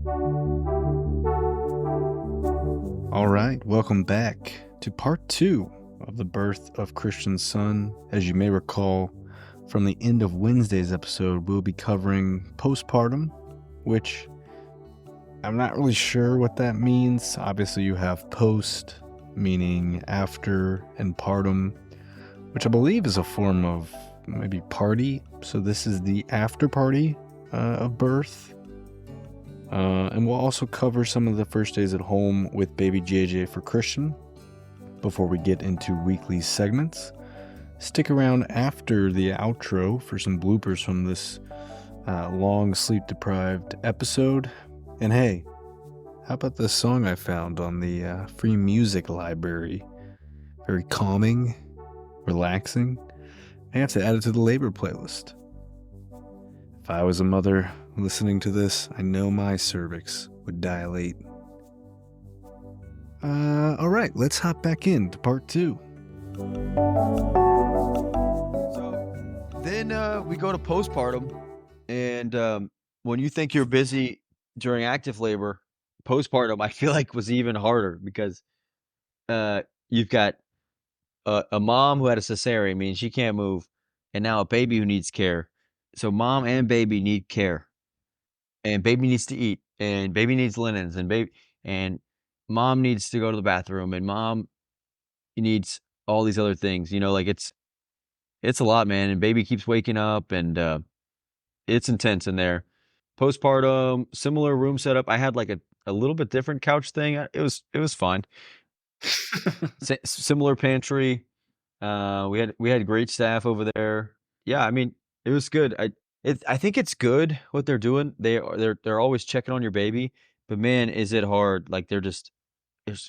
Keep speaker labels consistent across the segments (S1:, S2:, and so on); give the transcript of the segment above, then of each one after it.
S1: All right, welcome back to part two of the birth of Christian's son. As you may recall from the end of Wednesday's episode, we'll be covering postpartum, which I'm not really sure what that means. Obviously, you have post, meaning after, and partum, which I believe is a form of maybe party. So this is the after party of birth. And we'll also cover some of the first days at home with baby JJ for Christian before we get into weekly segments. Stick around after the outro for some bloopers from this long sleep-deprived episode. And hey, how about this song I found on the free music library? Very calming, relaxing. I have to add it to the labor playlist. If I was a mother listening to this, I know my cervix would dilate. All right, let's hop back into part two.
S2: So then we go to postpartum, and when you think you're busy during active labor, postpartum I feel like was even harder because you've got a mom who had a cesarean, meaning she can't move, and now a baby who needs care. So mom and baby need care, and baby needs to eat, and baby needs linens, and mom needs to go to the bathroom, and mom needs all these other things. Like it's a lot, man, and baby keeps waking up, and it's intense in there. Postpartum, similar room setup. I had like a little bit different couch thing. It was fine. Similar pantry. We had great staff over there. Yeah, I mean, it was good. I think it's good what they're doing. They're always checking on your baby, but man, is it hard. Like it just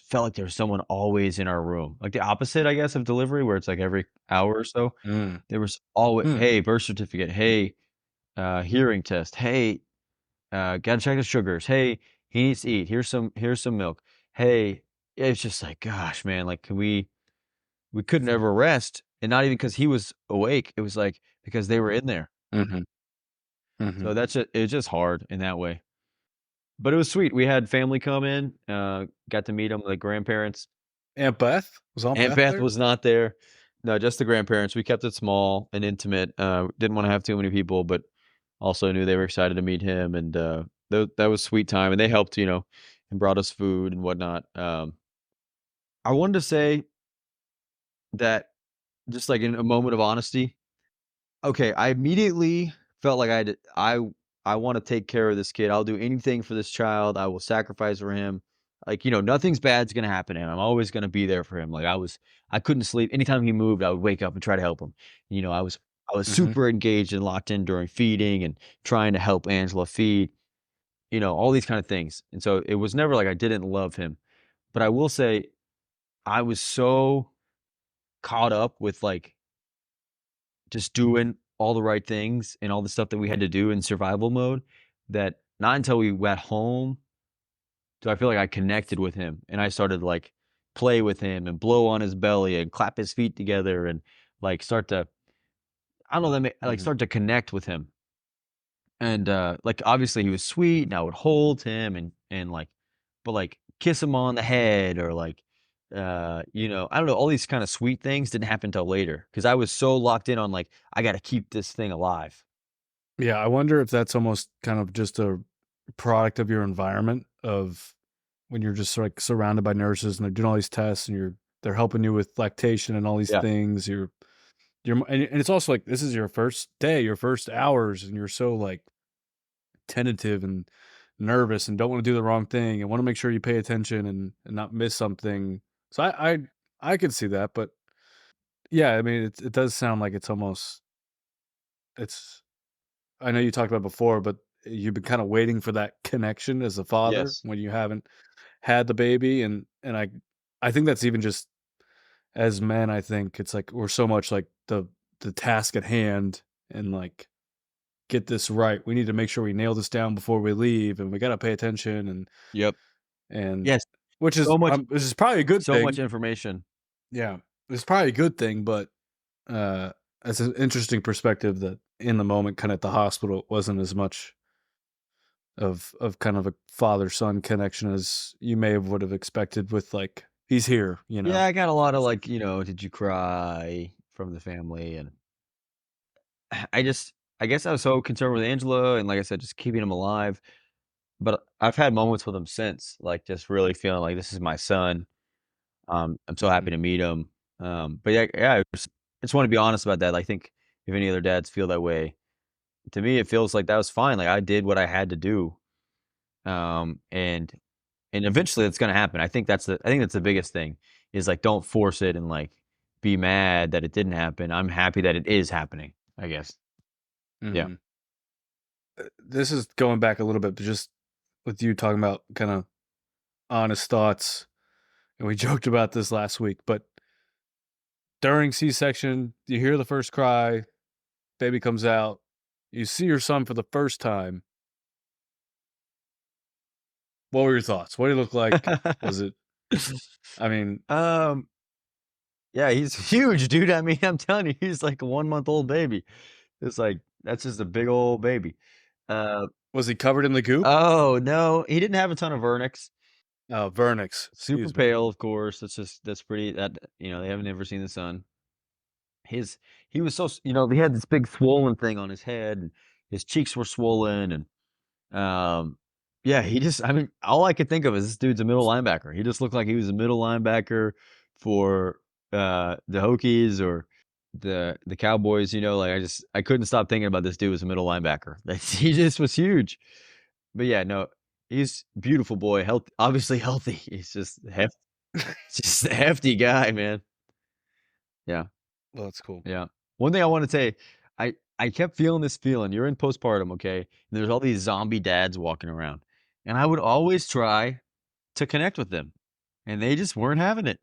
S2: felt like there's someone always in our room. Like the opposite, I guess, of delivery where it's like every hour or so.
S1: Mm.
S2: There was always,
S1: Mm.
S2: hey, birth certificate, hey, hearing test, hey, gotta check the sugars, hey, he needs to eat. Here's some milk. Hey, it's just like, gosh, man, like we couldn't ever rest, and not even because he was awake. It was like because they were in there.
S1: Mm-hmm. Mm-hmm.
S2: So it's just hard in that way. But it was sweet. We had family come in, got to meet them, like grandparents.
S1: Aunt Beth? Was Aunt
S2: Aunt
S1: Beth
S2: Beth
S1: there?
S2: was not there. No, just the grandparents. We kept it small and intimate. Didn't wanna have too many people, but also knew they were excited to meet him, and, that was sweet time, and they helped, and brought us food and whatnot. I wanted to say that just, like, in a moment of honesty, okay, I immediately felt like I wanna take care of this kid. I'll do anything for this child. I will sacrifice for him. Like, nothing's bad's gonna happen to him. I'm always gonna be there for him. Like, I couldn't sleep. Anytime he moved, I would wake up and try to help him. I was
S1: Mm-hmm.
S2: super engaged and locked in during feeding and trying to help Angela feed, all these kind of things. And so it was never like I didn't love him. But I will say I was so caught up with like just doing all the right things and all the stuff that we had to do in survival mode that not until we went home do I feel like I connected with him and I started to, like, play with him and blow on his belly and clap his feet together and, like, start to I don't know, like,
S1: Mm-hmm.
S2: start to connect with him. And, like, obviously, he was sweet, and I would hold him and, like but, like, kiss him on the head or, like, I don't know, all these kinda sweet things didn't happen till later because I was so locked in on, like, I gotta keep this thing alive.
S1: Yeah, I wonder if that's almost kind of just a product of your environment of when you're just like surrounded by nurses and they're doing all these tests and they're helping you with lactation and all these
S2: Yeah.
S1: things. And it's also like this is your first day, your first hours, and you're so like tentative and nervous and don't want to do the wrong thing and want to make sure you pay attention and not miss something. So I could see that, but yeah, I mean it does sound like it's I know you talked about it before, but you've been kind of waiting for that connection as a father
S2: Yes.
S1: when you haven't had the baby, and I think that's even just as men, I think it's like we're so much like the task at hand and like get this right. We need to make sure we nail this down before we leave, and we got to pay attention
S2: Yep.
S1: and
S2: Yes.
S1: which is
S2: So much
S1: this is probably a good
S2: so much
S1: thing.
S2: information.
S1: Yeah, it's probably a good thing, but uh, it's an interesting perspective that in the moment, kind of at the hospital, it wasn't as much of kind of a father-son connection as you may have would have expected with, like, "He's here," you
S2: Yeah,
S1: know?
S2: I got a lot of, like, "Did you cry?" from the family, and I guess I was so concerned with Angela and, like I said, just keeping him alive, but I've had moments with him since, like, just really feeling like this is my son. I'm so happy
S1: Mhm,
S2: to meet him. But yeah, I just wanna be honest about that. I think if any other dads feel that way, to me, it feels like that was fine, like, I did what I had to do, um, and and eventually it's gonna happen. I think that's the biggest thing is, like, don't force it and, like, be mad that it didn't happen. I'm happy that it is happening, I guess. Yeah.
S1: mhm. This is going back a little bit, but just with you talking about kinda honest thoughts, and we joked about this last week, but during C-section, you hear the first cry, baby comes out, you see your son for the first time. What were your thoughts? What did he look like? Was it I mean,
S2: Um, yeah, he's huge, dude. I mean, I'm telling you, he's like a one-month-old baby. It's like that's just a big old baby. Uh,
S1: was he covered in the goop?
S2: oh, no, he didn't have a ton of vernix.
S1: Oh, vernix,
S2: Super
S1: excuse me.
S2: pale, of course. That's pretty they haven't ever seen the sun. His he was so he had this big swollen thing on his head, and his cheeks were swollen, and yeah, I mean, all I could think of is this dude's a middle linebacker. He just looked like he was a middle linebacker for the Hokies or the Cowboys. Like I couldn't stop thinking about this dude as a middle linebacker. He just was huge. But yeah, no, he's a beautiful boy, healthy, obviously healthy. He's just a hefty guy, man. Yeah.
S1: Well, that's cool.
S2: Yeah. One thing I wanna say, I kept feeling this feeling. You're in postpartum, okay? And there's all these zombie dads walking around, and I would always try to connect with them, and they just weren't having it.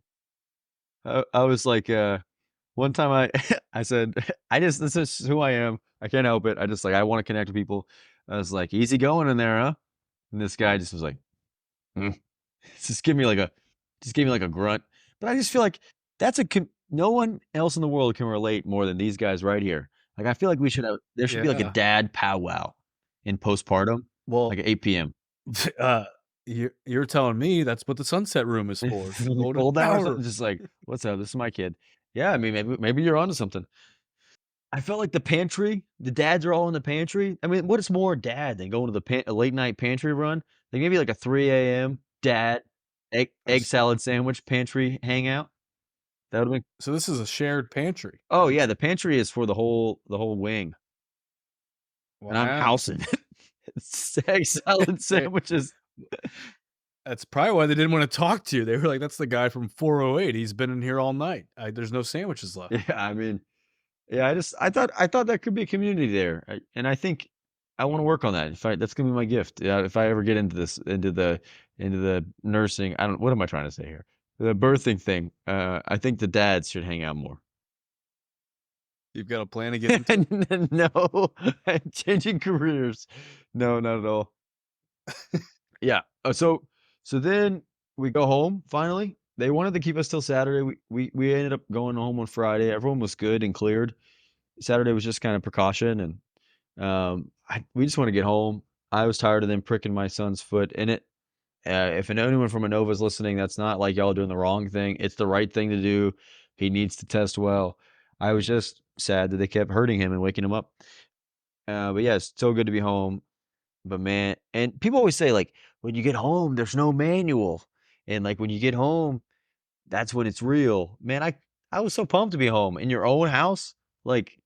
S2: I was like, one time I I said, this is who I am. I can't help it. I wanna connect with people. I was like, "Easy going in there, huh?" And this guy just was like, "Mm." Just give me like a just gave me like a grunt. But I just feel like no one else in the world can relate more than these guys right here. Like, I feel like there should be like a
S1: Yeah.
S2: dad powwow in postpartum, like
S1: Well,
S2: at 8 p.m.
S1: uh, you're telling me that's what the sunset room is for, golden
S2: Hold down or
S1: hour.
S2: something, just like, "What's up? This is my kid." Yeah, I mean, maybe you're onto something. I felt like the dads are all in the pantry. I mean, what is more dad than going to a late night pantry run? Like maybe like a 3 a.m. dad egg
S1: S
S2: salad sandwich pantry hangout. That would've been
S1: So this is a shared pantry.
S2: Oh, yeah, the pantry is for the whole wing, and I'm
S1: Wow.
S2: housing it. It's egg salad
S1: Hey,
S2: sandwiches.
S1: that's probably why they didn't wanna talk to you. They were like, "That's the guy from 408. He's been in here all night. There's no sandwiches left."
S2: Yeah, I mean, yeah, I thought that could be a community there, and I think I wanna work on that. That's gonna be my gift. Yeah, if I ever get into this into the nursing, I don't what am I trying to say here? The birthing thing, I think the dads should hang out more.
S1: You've got a plan to get into it?
S2: No, I'm changing careers. No, not at all. Yeah. So then we go home finally. They wanted to keep us till Saturday. We ended up going home on Friday. Everyone was good and cleared. Saturday was just kind of precaution, and we just want to get home. I was tired of them pricking my son's foot in it. If anyone from Innova is listening, that's not like y'all doing the wrong thing. It's the right thing to do. He needs to test well. I was just sad that they kept hurting him and waking him up. But yeah, it's so good to be home. But man, and people always say like, when you get home, there's no manual, and like when you get home, that's when it's real. Man, I was so pumped to be home in your own house. Like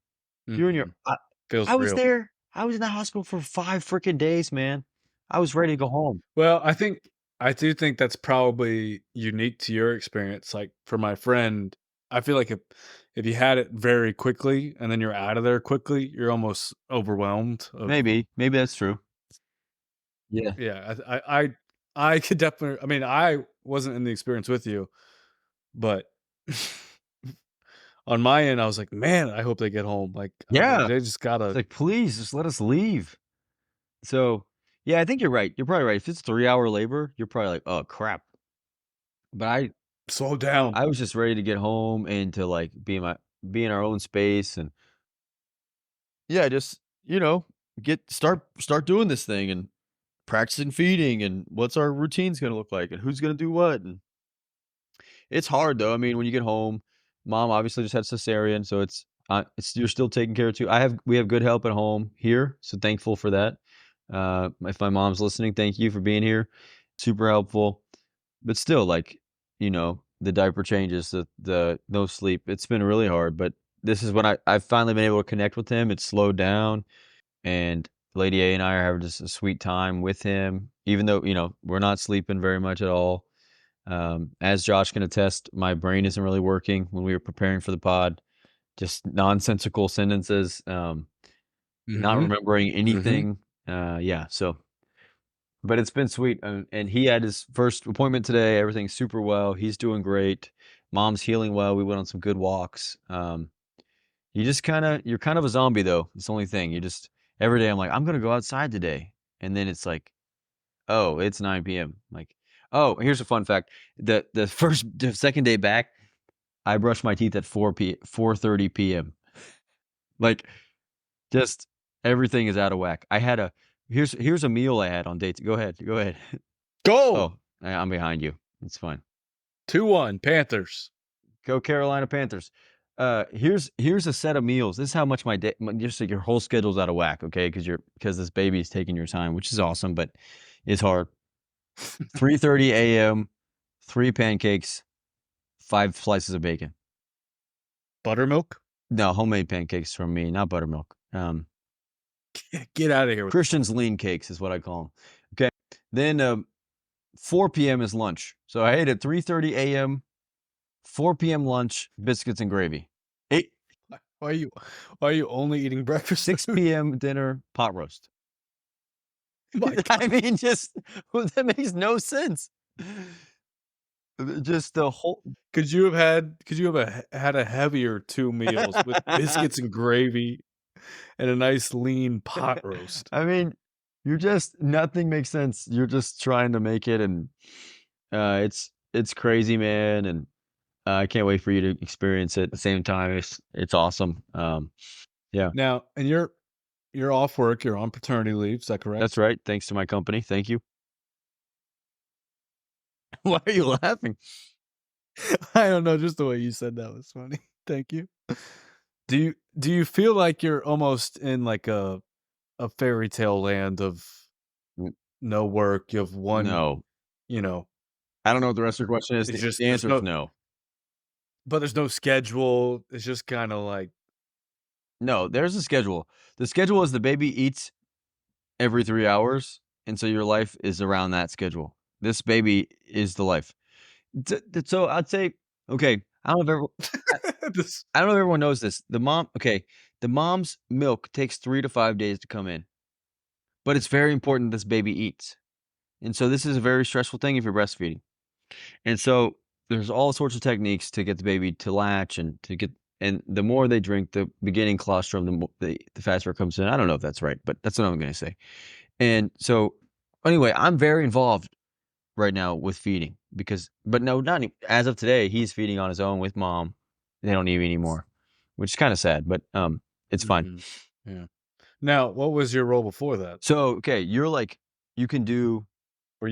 S2: you're in your.
S1: Mhm. Feels
S2: I was
S1: real.
S2: there. I was in the hospital for 5 freaking days, man. I was ready to go home.
S1: Well, I do think that's probably unique to your experience. Like, for my friend, I feel like if you had it very quickly and then you're out of there quickly, you're almost overwhelmed of
S2: Maybe that's true. Yeah.
S1: yeah, I could definitely I mean, I wasn't in the experience with you, but on my end, I was like, "Man, I hope they get home." Like, I was like,
S2: Yeah.
S1: "They just
S2: It's
S1: gotta."
S2: like, please just let us leave. So, yeah, I think you're right. You're probably right. If it's 3 hour labor, you're probably like, oh crap. But
S1: Slow down.
S2: I was just ready to get home and to like be in our own space and yeah, just get start doing this thing and practicing feeding and what's our routines gonna look like and who's gonna do what, and it's hard though. I mean, when you get home, mom obviously just had cesarean, so it's you're still taking care of too. We have good help at home here, so thankful for that. If my mom's listening, thank you for being here. Super helpful. But still, like, the diaper changes, the no sleep. It's been really hard, but this is when I've finally been able to connect with him. It's slowed down, and Lady A and I are having just a sweet time with him, even though, we're not sleeping very much at all. As Josh can attest, my brain isn't really working when we were preparing for the pod. Just nonsensical sentences, not
S1: Mhm.
S2: remembering
S1: Mhm.
S2: anything. Yeah, so but it's been sweet, and he had his first appointment today. Everything's super well. He's doing great. Mom's healing well. We went on some good walks. You're kind of a zombie though. It's the only thing. You just every day I'm like, I'm gonna go outside today, and then it's like, oh, it's 9 p.m. Like, oh, here's a fun fact: the second day back, I brushed my teeth at 4:30 p.m. Like, just everything is out of whack. I had a here's a meal I had on day two. Go ahead, go ahead.
S1: Go!
S2: Oh, I'm behind you. It's fine.
S1: 2-1 Panthers.
S2: Go Carolina Panthers. Here's a set of meals. This is how much just like your whole schedule's out of whack, okay? Because this baby is taking your time, which is awesome, but it's hard. 3:30 a.m., 3 pancakes, 5 slices of bacon.
S1: Buttermilk?
S2: No, homemade pancakes from me, not buttermilk.
S1: Get out of here with the
S2: Christian's
S1: buttermilk.
S2: lean cakes is what I call them. Okay. Then 4 p.m. is lunch. So I ate at 3:30 a.m., 4 p.m. lunch, biscuits and gravy. 8
S1: Why are you why are you only eating breakfast
S2: 6
S1: food?
S2: p.m. dinner, pot roast.
S1: My
S2: I
S1: god.
S2: mean, just that makes no sense. Just the whole
S1: Could you have had a heavier 2 meals with biscuits and gravy and a nice lean pot roast?
S2: I mean, you're just nothing makes sense. You're just trying to make it, and it's crazy, man, and I can't wait for you to experience it at the same time. It's awesome. Yeah,
S1: Now, and you're off work, you're on paternity leave, is that
S2: that's
S1: correct?
S2: right. Thanks to my company. Thank you. Why are you laughing?
S1: I don't know, just the way you said that was funny. Thank you. Do you feel like you're almost in like a fairy tale land of
S2: N-
S1: no work, you have one,
S2: No,
S1: you know,
S2: I don't know what the rest of your question is.
S1: it's
S2: The
S1: just
S2: answer is no.
S1: there's no schedule, it's just kinda like
S2: No, there's a schedule. The schedule is the baby eats every 3 hours, and so your life is around that schedule. This baby is the life. So I'd say, okay, I
S1: this
S2: I don't know if everyone knows this. The mom's milk takes 3 to 5 days to come in, but it's very important this baby eats, and so this is a very stressful thing if you're breastfeeding. And so there's all sorts of techniques to get the baby to latch and the more they drink, the beginning colostrum, the faster it comes in. I don't know if that's right, but that's what I'm gonna say. And so, anyway, I'm very involved right now with feeding but no, not any as of today, he's feeding on his own with mom. They don't need me anymore, which is kinda sad, but, it's fine.
S1: Mhm. Yeah. Now, what was your role before that?
S2: So, okay, you can do
S1: Were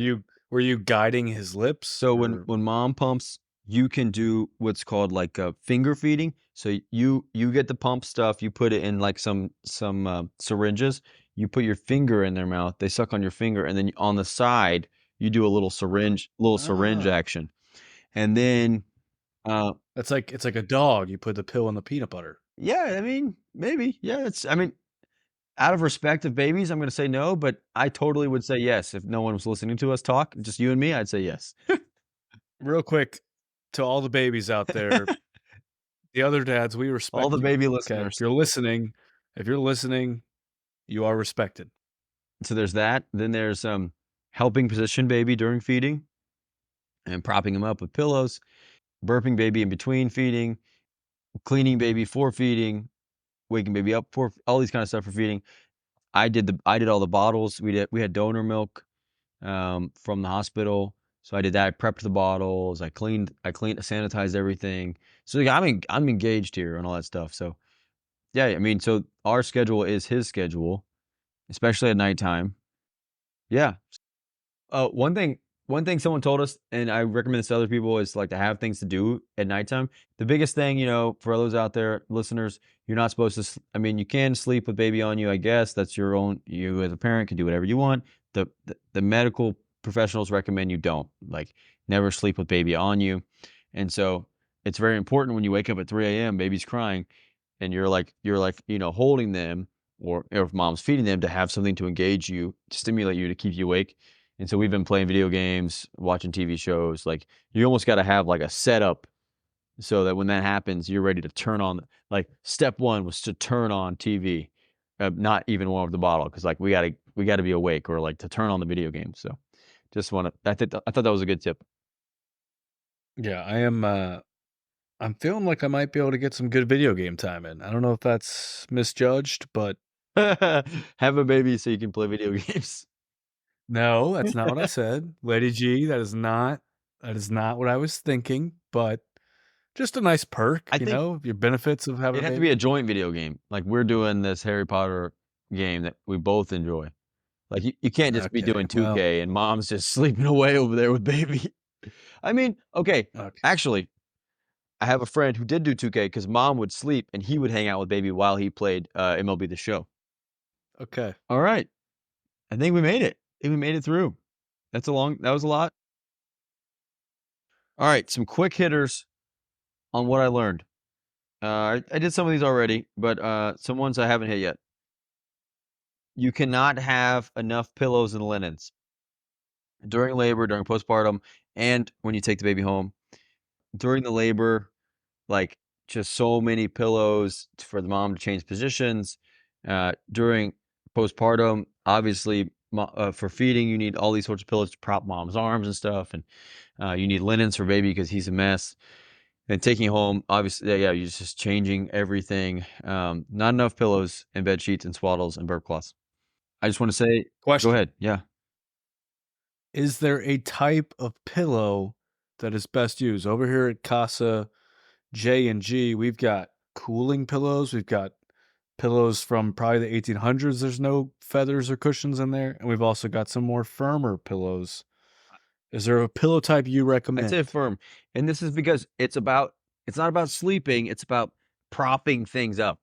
S1: you guiding his lips
S2: so
S1: or
S2: when mom pumps, you can do what's called, like, finger feeding. So you get the pump stuff, you put it in, like, syringes, you put your finger in their mouth, they suck on your finger, and then on the side, you do a little syringe
S1: Ah,
S2: action. And then, uh
S1: it's like a dog, you put the pill in the peanut butter.
S2: yeah, I mean, maybe, yeah, I mean, out of respect of babies, I'm gonna say no, but I totally would say yes if no one was listening to us talk, just you and me, I'd say yes.
S1: Real quick, to all the babies out there, the other dads, we
S2: All
S1: respect
S2: the
S1: you,
S2: baby
S1: okay?
S2: listeners.
S1: If you're listening, you are respected.
S2: So there's that. Then there's helping position baby during feeding and propping him up with pillows, burping baby in between feeding, cleaning baby for feeding, waking baby up for all these kind of stuff for feeding. I did all the bottles. We had donor milk from the hospital. So I did that. I prepped the bottles. Sanitized everything. So like, I'm engaged here and all that stuff. So yeah, I mean, so our schedule is his schedule, especially at nighttime. Yeah. One thing someone told us, and I recommend this to other people, is like to have things to do at nighttime. The biggest thing, for those out there, listeners, you're not supposed to. I mean, you can sleep with baby on you, I guess. That's your own. You as a parent can do whatever you want. The medical professionals recommend you don't like never sleep with baby on you, and so it's very important when you wake up at 3 a.m. Baby's crying, and you're like holding them, or if mom's feeding them, to have something to engage you, to stimulate you, to keep you awake. And so we've been playing video games, watching TV shows. Like you almost got to have like a setup so that when that happens, you're ready to turn on. Like step one was to turn on TV, not even warm up the bottle, because like we gotta be awake, or like to turn on the video game. So just want to. I thought that was a good tip.
S1: Yeah, I'm feeling like I might be able to get some good video game time in. I don't know if that's misjudged, but
S2: Have a baby so you can play video games.
S1: no, that's not what I said. Lady G, that is not what I was thinking, but just a nice perk,
S2: I think
S1: your benefits of having a
S2: it'd have to be a
S1: baby.
S2: joint video game. Like we're doing this Harry Potter game that we both enjoy. Like, you can't just be
S1: Okay,
S2: doing
S1: well,
S2: 2K and mom's just sleeping away over there with baby. I mean, okay,
S1: okay,
S2: actually, I have a friend who did do 2K because mom would sleep and he would hang out with baby while he played, MLB The Show.
S1: okay.
S2: Alright, I think we made it. I think we made it through. That was a lot. Alright, some quick hitters on what I learned. I did some of these already, but, some ones I haven't hit yet. You cannot have enough pillows and linens during labor, during postpartum, and when you take the baby home. During the labor, like, just so many pillows for the mom to change positions. During postpartum, obviously, for feeding, you need all these sorts of pillows to prop mom's arms and stuff, and, you need linens for baby because he's a mess. And taking home, obviously, yeah, you're just changing everything. Not enough pillows and bed sheets and swaddles and burp cloths. I just wanna say go
S1: Question.
S2: ahead, yeah.
S1: Is there a type of pillow that is best used? Over here at Casa J and G, we've got cooling pillows. We've got pillows from probably the 1800s. There's no feathers or cushions in there, and we've also got some more firmer pillows. Is there a pillow type you
S2: I'd say
S1: recommend?
S2: firm, and this is because it's not about sleeping, it's about propping things up.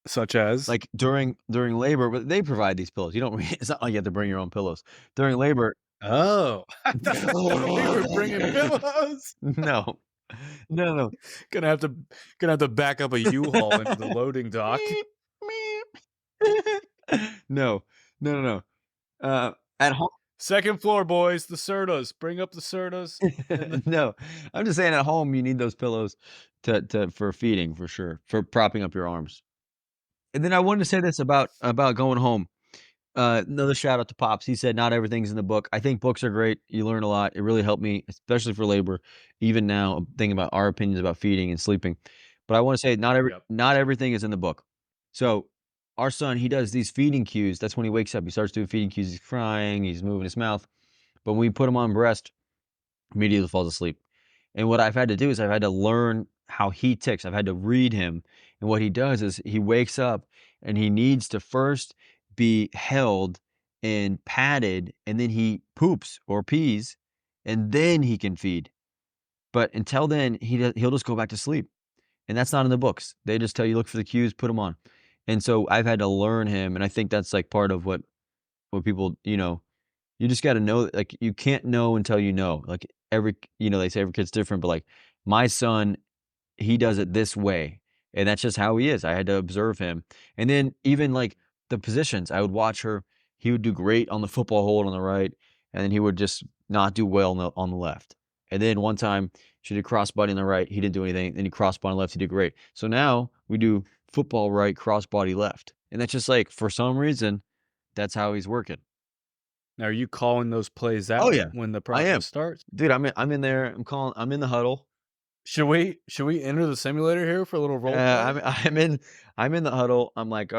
S1: Such as?
S2: Like, during labor, but they provide these pillows. You don't really it's not like you have to bring your own pillows. During labor
S1: Oh, I thought we were bringing pillows.
S2: No. No, no.
S1: Gonna have to back up a U-Haul into the loading dock.
S2: Meep, meep. No. No, no, no. At home
S1: Second floor, boys, the Sertas. Bring up the Sertas and the
S2: No. I'm just saying at home, you need those pillows to for feeding, for sure, for propping up your arms. And then I wanted to say this about going home. Another shout out to Pops. He said, "Not everything's in the book." I think books are great. You learn a lot. It really helped me, especially for labor. Even now, I'm thinking about our opinions about feeding and sleeping. But I want to say,
S1: Yep.
S2: not everything is in the book. So, our son, he does these feeding cues. That's when he wakes up. He starts doing feeding cues. He's crying. He's moving his mouth. But when we put him on breast, immediately falls asleep. And what I've had to do is I've had to learn how he ticks. I've had to read him. And what he does is he wakes up and he needs to first be held and patted, and then he poops or pees, and then he can feed. But until then, he'll just go back to sleep. And that's not in the books. They just tell you look for the cues, put them on. And so I've had to learn him, and I think that's like part of what people, you just gotta know, like, you can't know until you know. Like, they say every kid's different, but, like, my son, he does it this way, and that's just how he is. I had to observe him. And then even, like, the positions, I would watch her. He would do great on the football hold on the right, and then he would just not do well on the left. And then one time, she did crossbody on the right, he didn't do anything, then he crossbody on the left, he did great. So now we do football right, crossbody left, and that's just, like, for some reason, that's how he's working.
S1: Now, are you calling those plays
S2: Oh,
S1: out
S2: yeah.
S1: when the
S2: I
S1: process
S2: am.
S1: starts?
S2: Dude, I'm in there, I'm in the huddle.
S1: Should we enter the simulator here for a little
S2: Uh,
S1: role play?
S2: I'm I'm in the huddle. I'm like,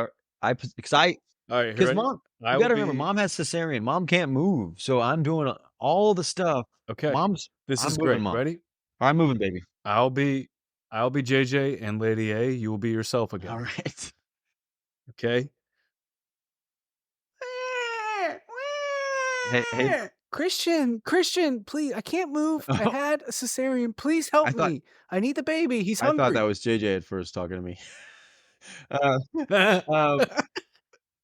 S2: I because I
S1: All right, you
S2: because
S1: ready?
S2: mom
S1: I
S2: you
S1: will
S2: gotta remember,
S1: be
S2: mom has cesarean. Mom can't move, so I'm doing all the stuff.
S1: okay.
S2: Mom's
S1: This
S2: I'm
S1: is
S2: moving,
S1: great.
S2: mom.
S1: Ready?
S2: I'm moving, baby.
S1: I'll be I'll be JJ and Lady A. You will be yourself again.
S2: Alright.
S1: Okay?
S2: Hey,
S3: Christian, please, I can't move. I had a cesarean. Please help
S2: I thought
S3: me. I need the baby. He's
S2: I thought that
S3: hungry.
S2: was JJ at first talking to me. Uh, um,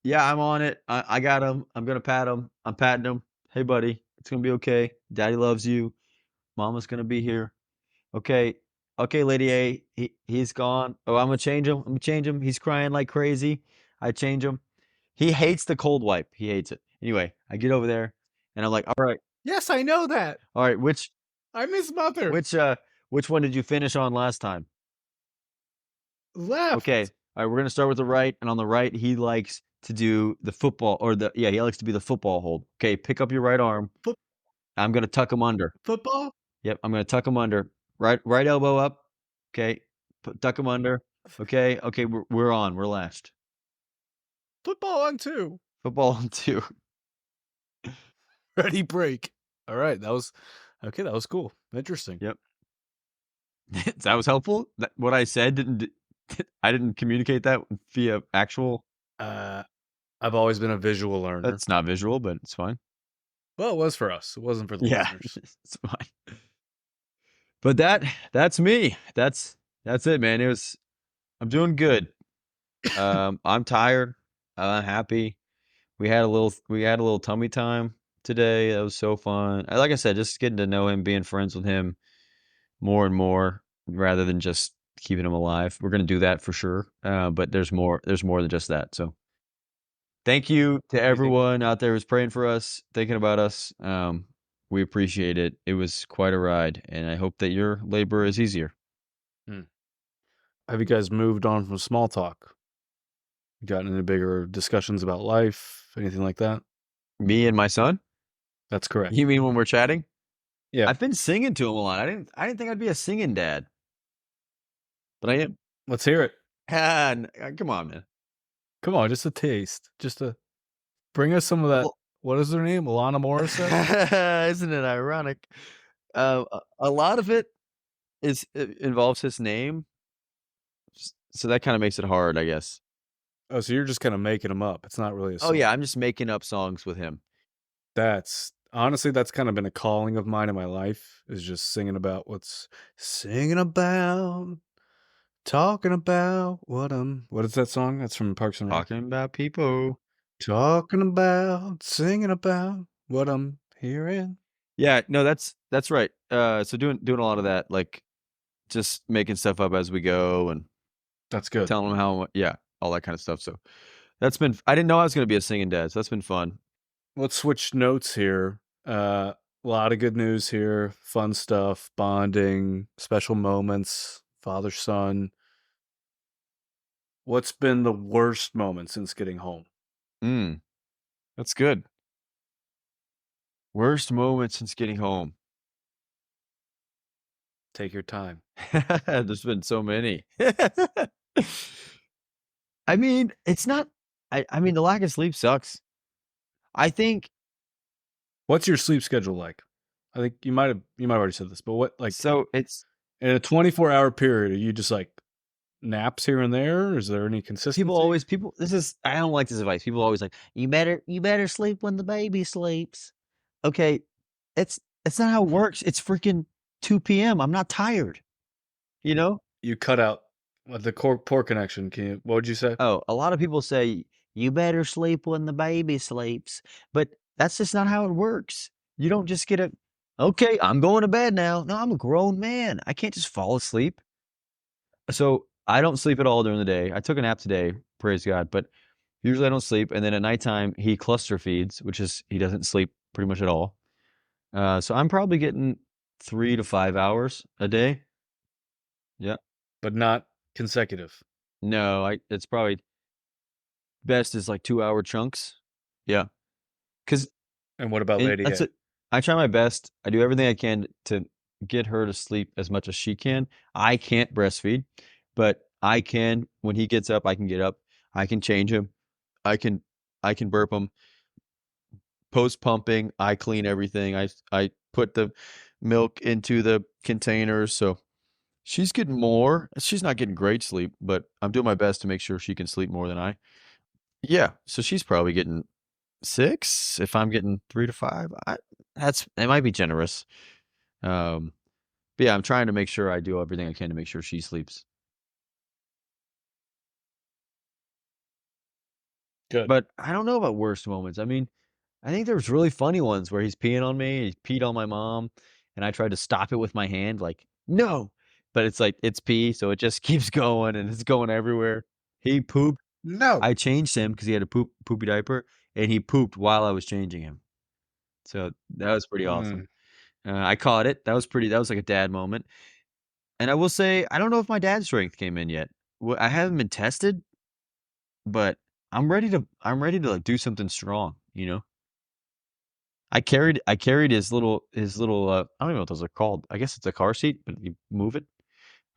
S2: yeah, I'm on it. I got him. I'm gonna pat him. I'm patting him. "Hey, buddy, it's gonna be okay. Daddy loves you. Mama's gonna be here. Okay. Okay, Lady A, he's gone. Oh, Imma change him. Imma change him. He's crying like crazy. I change him. He hates the cold wipe. He hates it. Anyway, I get over there, and I'm like,
S3: Yes, I know that.
S2: all right,
S3: I'm his mother.
S2: which, uh, which one did you finish on last time? Okay.
S3: Left.
S2: All right, we're gonna start with the right, and on the right, he likes to do the football or he likes to be the football hold. Okay, pick up your right arm.
S3: Foot
S2: I'm gonna tuck him under.
S3: football?
S2: Yep, I'm gonna tuck him under. Right elbow up. Okay, tuck him under. Okay, okay, we're on. We're latched.
S3: Football on 2.
S2: Football on two.
S3: Ready, break. Alright, that was okay, that was cool. Interesting.
S2: Yep. That was helpful. What I said I didn't communicate that via actual.
S3: Uh, I've always been a visual learner.
S2: That's not visual, but it's fine.
S3: Well, it was for us. It wasn't for the
S2: Yeah,
S3: listeners.
S2: it's fine. But that's me. That's it, man. I'm doing good. I'm tired. I'm happy. We had a little tummy time today. That was so fun. Like I said, just getting to know him, being friends with him more and more, rather than just keeping him alive. We're gonna do that for sure. But there's more. There's more than just that. So thank you to
S3: Do you think
S2: everyone out there who's praying for us, thinking about us. We appreciate it. It was quite a ride, and I hope that your labor is easier.
S3: hmm, have you guys moved on from small talk? Gotten into bigger discussions about life, anything like that?
S2: Me and my son?
S3: That's correct.
S2: You mean when we're chatting?
S3: Yeah.
S2: I've been singing to him a lot. I didn't think I'd be a singing dad, but I am.
S3: Let's hear it.
S2: Come on, man.
S3: Come on, just a taste. Just a bring us some of that.
S2: Well,
S3: What is her name? Alana Morissette?
S2: isn't it ironic? A lot of it involves his name, so that kinda makes it hard, I guess.
S3: Oh, so you're just kinda making them up. It's not really a
S2: Oh,
S3: song.
S2: yeah, I'm just making up songs with him.
S3: That's honestly, that's kinda been a calling of mine in my life, is just singing about, talking about what is that song? That's from Parks and Rec.
S2: Talking about people.
S3: Talking about, singing about what I'm hearing.
S2: Yeah, no, that's right. So doing a lot of that, like, just making stuff up as we go and
S3: That's good.
S2: telling him yeah, all that kinda stuff, so I didn't know I was gonna be a singing dad, so that's been fun.
S3: Let's switch notes here. A lot of good news here, fun stuff, bonding, special moments, father son. What's been the worst moment since getting home?
S2: Mm, that's good. Worst moment since getting home.
S3: Take your time.
S2: There's been so many. I mean, it's not I mean, the lack of sleep sucks. I think
S3: What's your sleep schedule like? I think you might have already said this, but what like
S2: so it's
S3: in a 24-hour period, are you just like naps here and there? Is there any consistency?
S2: people this is I don't like this advice. People always like, "You better sleep when the baby sleeps." Okay, it's not how it works. It's freaking 2 PM. I'm not tired, you know?
S3: You cut out the poor connection. What would you say?
S2: Oh, a lot of people say, "You better sleep when the baby sleeps," but that's just not how it works. You don't just get "Okay, I'm going to bed now." No, I'm a grown man. I can't just fall asleep. So, I don't sleep at all during the day. I took a nap today, praise God, but usually I don't sleep, and then at nighttime, he cluster feeds, which is he doesn't sleep pretty much at all. So I'm probably getting 3 to 5 hours a day. Yeah.
S3: But not consecutive.
S2: No, it's probably best is like 2-hour chunks. Yeah, because
S3: And what about Lady
S2: that's
S3: A?
S2: it. I try my best. I do everything I can to get her to sleep as much as she can. I can't breastfeed, but I can when he gets up, I can get up. I can change him. I can I can burp him. Post pumping, I clean everything. I put the milk into the containers, so she's getting more. She's not getting great sleep, but I'm doing my best to make sure she can sleep more than I. Yeah, so she's probably getting 6 if I'm getting 3 to 5. It might be generous. Um, but yeah, I'm trying to make sure I do everything I can to make sure she sleeps.
S3: Good.
S2: But I don't know about worst moments. I mean, I think there's really funny ones where he's peeing on me, he peed on my mom, and I tried to stop it with my hand, like, "No!" But it's like, it's pee, so it just keeps going, and it's going everywhere. He pooped.
S3: No.
S2: I changed him because he had a poopy diaper, and he pooped while I was changing him. So that was pretty awesome.
S3: Mm.
S2: I caught it. That was like a dad moment. And I will say, I don't know if my dad's strength came in yet. I haven't been tested, but I'm ready to, like, do something strong, you know? I carried his little, I don't even know what those are called. I guess it's a car seat, but you move it.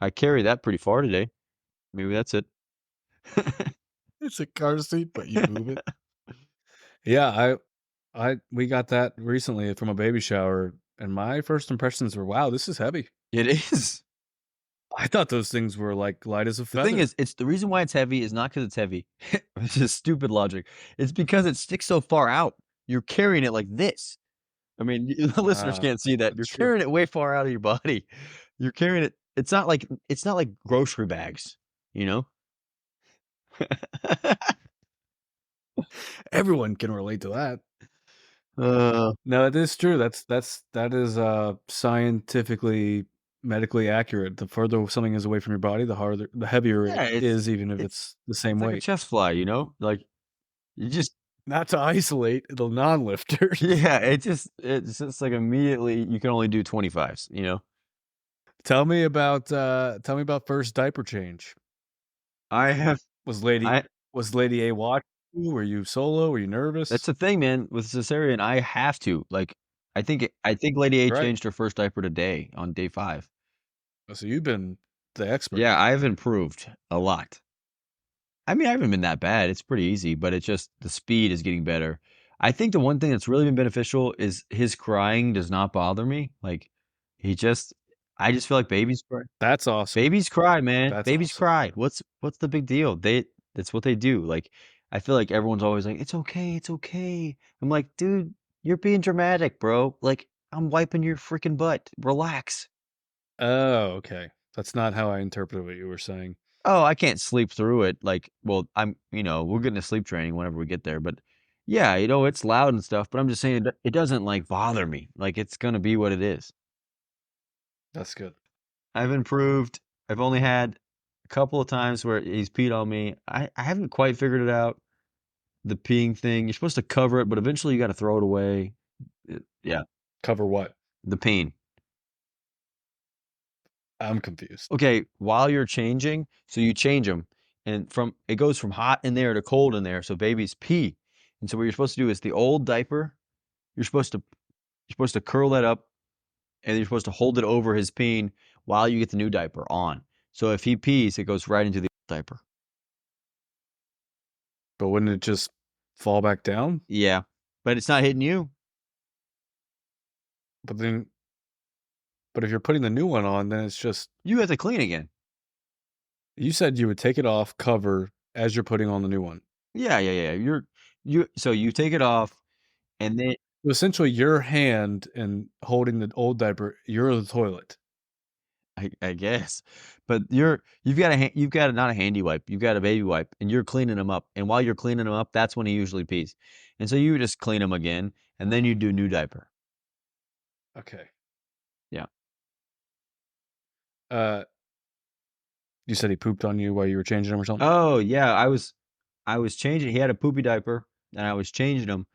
S2: I carried that pretty far today. Maybe that's it.
S3: It's a car seat, but you move it. Yeah, we got that recently from a baby shower, and my first impressions were, "Wow, this is heavy."
S2: It is.
S3: I thought those things were, like, light as a
S2: The thing
S3: feather.
S2: is, it's the reason why it's heavy is not because it's heavy. It's just stupid logic. It's because it sticks so far out. You're carrying it like this. I mean, the listeners
S3: Ah,
S2: can't see that. You're
S3: that's true.
S2: carrying it way far out of your body. You're carrying it. It's not like grocery bags, you know?
S3: Everyone can relate to that.
S2: Uh,
S3: No, it is true. That is, scientifically, medically accurate. The further something is away from your body, the heavier it
S2: yeah,
S3: is, even if
S2: it,
S3: it's the same
S2: it's like a
S3: weight.
S2: chest fly, you know? Like you just
S3: Not to isolate the non-lifters.
S2: yeah, it's just like immediately you can only do 25s, you know?
S3: Tell me about first diaper change.
S2: I have
S3: Was Lady
S2: I
S3: was Lady A watching you? Were you solo? Were you
S2: That's
S3: nervous?
S2: the thing, man. With cesarean, I have to. Like, I think Lady A
S3: Right.
S2: changed her first diaper today on day 5.
S3: Oh, so you've been the expert.
S2: Yeah, I've improved a lot. I mean, I haven't been that bad. It's pretty easy, but it's just the speed is getting better. I think the one thing that's really been beneficial is his crying does not bother me. Like, he just I just feel like babies cry.
S3: That's awesome.
S2: Babies cry, man.
S3: That's
S2: Babies
S3: awesome.
S2: cry. What's the big deal? That's what they do. Like, I feel like everyone's always like, "It's okay, it's okay." I'm like, "Dude, you're being dramatic, bro. Like, I'm wiping your freaking butt. Relax."
S3: Oh, okay. That's not how I interpreted what you were saying.
S2: Oh, I can't sleep through it. Like, well, we're getting to sleep training whenever we get there, but yeah, it's loud and stuff, but I'm just saying it doesn't like bother me. Like, it's gonna be what it is.
S3: That's good.
S2: I've improved. I've only had a couple of times where he's peed on me. I haven't quite figured it out. The peeing thing, you're supposed to cover it, but eventually you got to throw it away. Yeah,
S3: Cover what?
S2: the pain.
S3: I'm confused.
S2: Okay, while you're changing, so you change them, and it goes from hot in there to cold in there, so babies pee. And so what you're supposed to do is the old diaper, you're supposed to curl that up, and you're supposed to hold it over his peen while you get the new diaper on. So if he pees, it goes right into the old diaper.
S3: But wouldn't it just fall back down?
S2: Yeah, but it's not hitting you.
S3: But then but if you're putting the new one on, then it's just
S2: You have to clean again.
S3: you said you would take it off, cover as you're putting on the new one.
S2: Yeah, yeah, yeah. So you take it off, and then
S3: So essentially, your hand and holding the old diaper, you're the toilet.
S2: I guess, but you've got not a handy wipe, you've got a baby wipe, and you're cleaning him up. And while you're cleaning him up, that's when he usually pees. And so you just clean him again, and then you do new diaper.
S3: Okay.
S2: Yeah.
S3: Uh, you said he pooped on you while you were changing him or something?
S2: Oh yeah, I was changing. He had a poopy diaper, and I was changing him.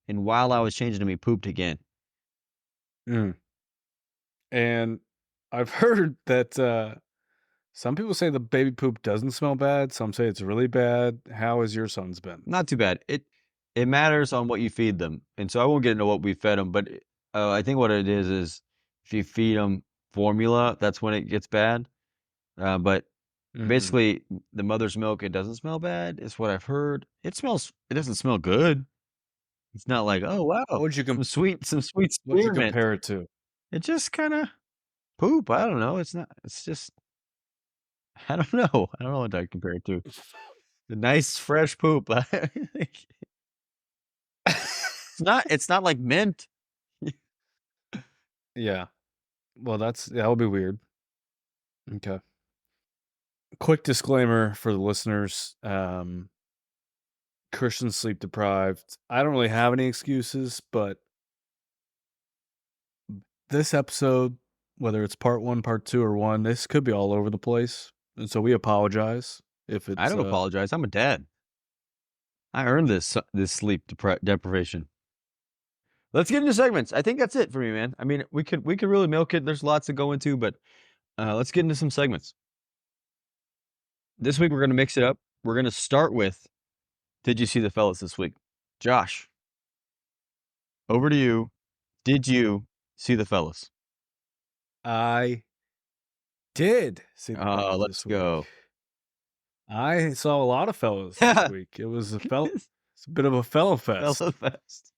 S2: And while I was changing him, he pooped again.
S3: Mm. And I've heard that some people say the baby poop doesn't smell bad. Some say it's really bad. How has your son's been?
S2: Not too bad. It matters on what you feed them, and so I won't get into what we fed them, but I think what it is if you feed them formula, that's when it gets bad. But
S3: Mm.
S2: basically, the mother's milk, it doesn't smell bad, is what I've heard. It doesn't smell good. It's not like, "Oh, wow,
S3: What would you
S2: some sweet
S3: what'd you
S2: spearmint."
S3: compare it to?
S2: It just kinda poop, I don't know, it's just I don't know. I don't know what I'd compare it to. The nice fresh poop. It's not like mint.
S3: Yeah. Well, that would be weird. Okay. Quick disclaimer for the listeners. Christian sleep deprived. I don't really have any excuses, but this episode, whether it's part 1, part 2, or 1, this could be all over the place. And so we apologize if
S2: I
S3: it's
S2: don't apologize. I'm a dad. I earned this sleep deprivation. Let's get into segments. I think that's it for me, man. I mean, we could really milk it. There's lots to go into, but let's get into some segments. This week we're gonna mix it up. We're gonna start with Did you see the fellas this week? Josh, over to you. Did you see the fellas?
S3: I did see the fellas
S2: Let's
S3: this week.
S2: go.
S3: I saw a lot of fellas this week. It was it's a bit of a fellow fest.
S2: Fella fest.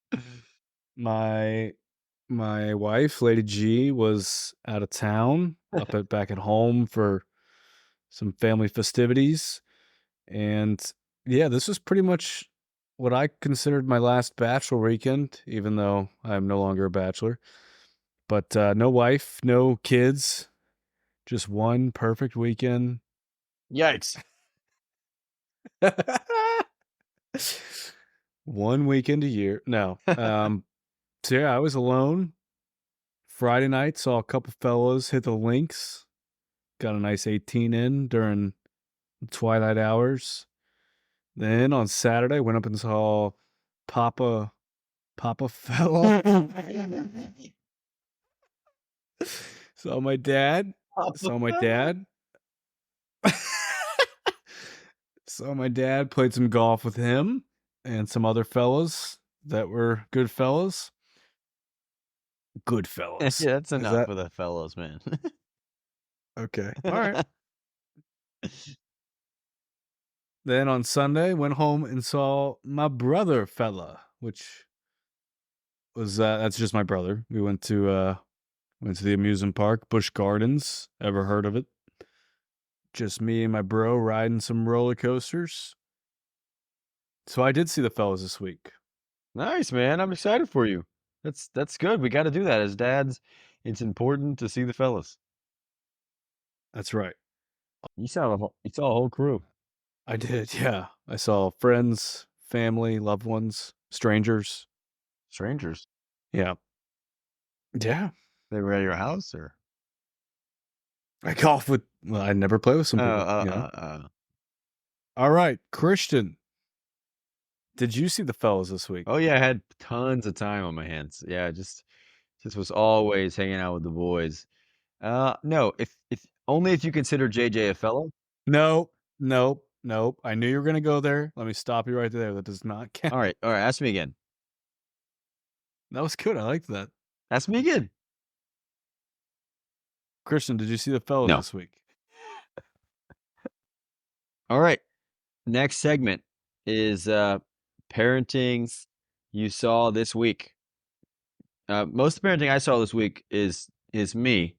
S3: My wife, Lady G, was out of town, back at home for some family festivities. And yeah, this was pretty much what I considered my last bachelor weekend, even though I'm no longer a bachelor. But no wife, no kids, just one perfect weekend.
S2: Yikes.
S3: One weekend a year. No. So yeah, I was alone. Friday night, saw a couple fellows hit the links. Got a nice 18 in during the twilight hours. Then on Saturday, went up and saw Papa fella. Saw my dad. Saw my dad. Saw my dad. Played some golf with him and some other fellas that were good fellas. Good fellas.
S2: Yeah, that's
S3: Is
S2: enough
S3: that
S2: for the fellows, man.
S3: okay? All right. Then on Sunday, went home and saw my brother fella, which was that's just my brother. We went to the amusement park, Busch Gardens. Ever heard of it? Just me and my bro riding some roller coasters. So I did see the fellas this week.
S2: Nice, man. I'm excited for you. That's good. We got to do that as dads. It's important to see the fellas.
S3: That's right.
S2: You saw a whole crew.
S3: I did, yeah. I saw friends, family, loved ones, strangers.
S2: Strangers.
S3: Yeah. Yeah.
S2: They were at your house, or?
S3: I golf with, well, I never play with some people, you know? All right, Christian. Did you see the fellas this week?
S2: Oh yeah, I had tons of time on my hands. Yeah, just was always hanging out with the boys. No, if only if you consider JJ a fellow.
S3: Nope. Nope. Nope. I knew you were going to go there. Let me stop you right there. That does not count.
S2: All right, ask me again.
S3: That was good. I liked that.
S2: Ask me again.
S3: Christian, did you see the fellas
S2: No.
S3: this week?
S2: All right. Next segment is parenting you saw this week. Most of the parenting I saw this week is me.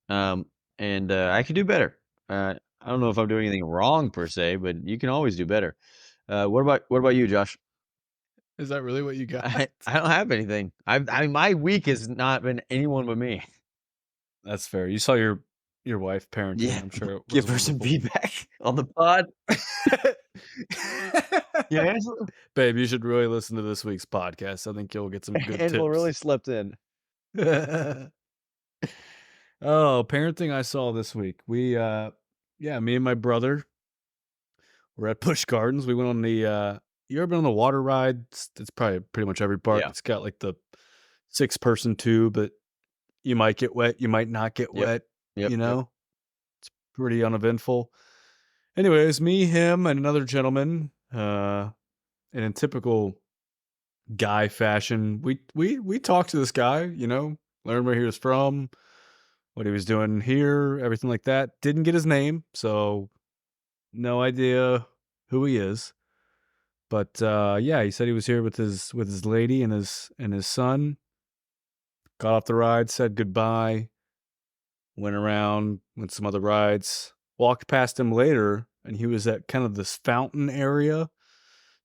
S2: And I could do better. I don't know if I'm doing anything wrong per se, but you can always do better. What about you, Josh?
S3: Is that really what you got?
S2: I don't have anything. My week has not been anyone but me.
S3: That's fair. You saw your wife parenting.
S2: Yeah,
S3: I'm sure. It was
S2: give her some
S3: wonderful.
S2: feedback on the pod. Yeah, Angela,
S3: Babe, you should really listen to this week's podcast. I think you'll get some good
S2: Angela
S3: tips.
S2: really slept in.
S3: Oh, parenting I saw this week. We me and my brother were at Busch Gardens. We went on the you ever been on the water ride? It's probably pretty much every park.
S2: Yeah.
S3: It's got like the 6-person tube that you might get wet, you might not get
S2: Yep.
S3: wet.
S2: Yep,
S3: You
S2: yep.
S3: know? It's pretty uneventful. Anyways, me, him, and another gentleman, and in typical guy fashion, we talked to this guy, you know, learned where he was from, what he was doing here, everything like that. Didn't get his name, so no idea who he is. But yeah, he said he was here with his lady and his son. Got off the ride, said goodbye, went around, went some other rides, walked past him later, and he was at kind of this fountain area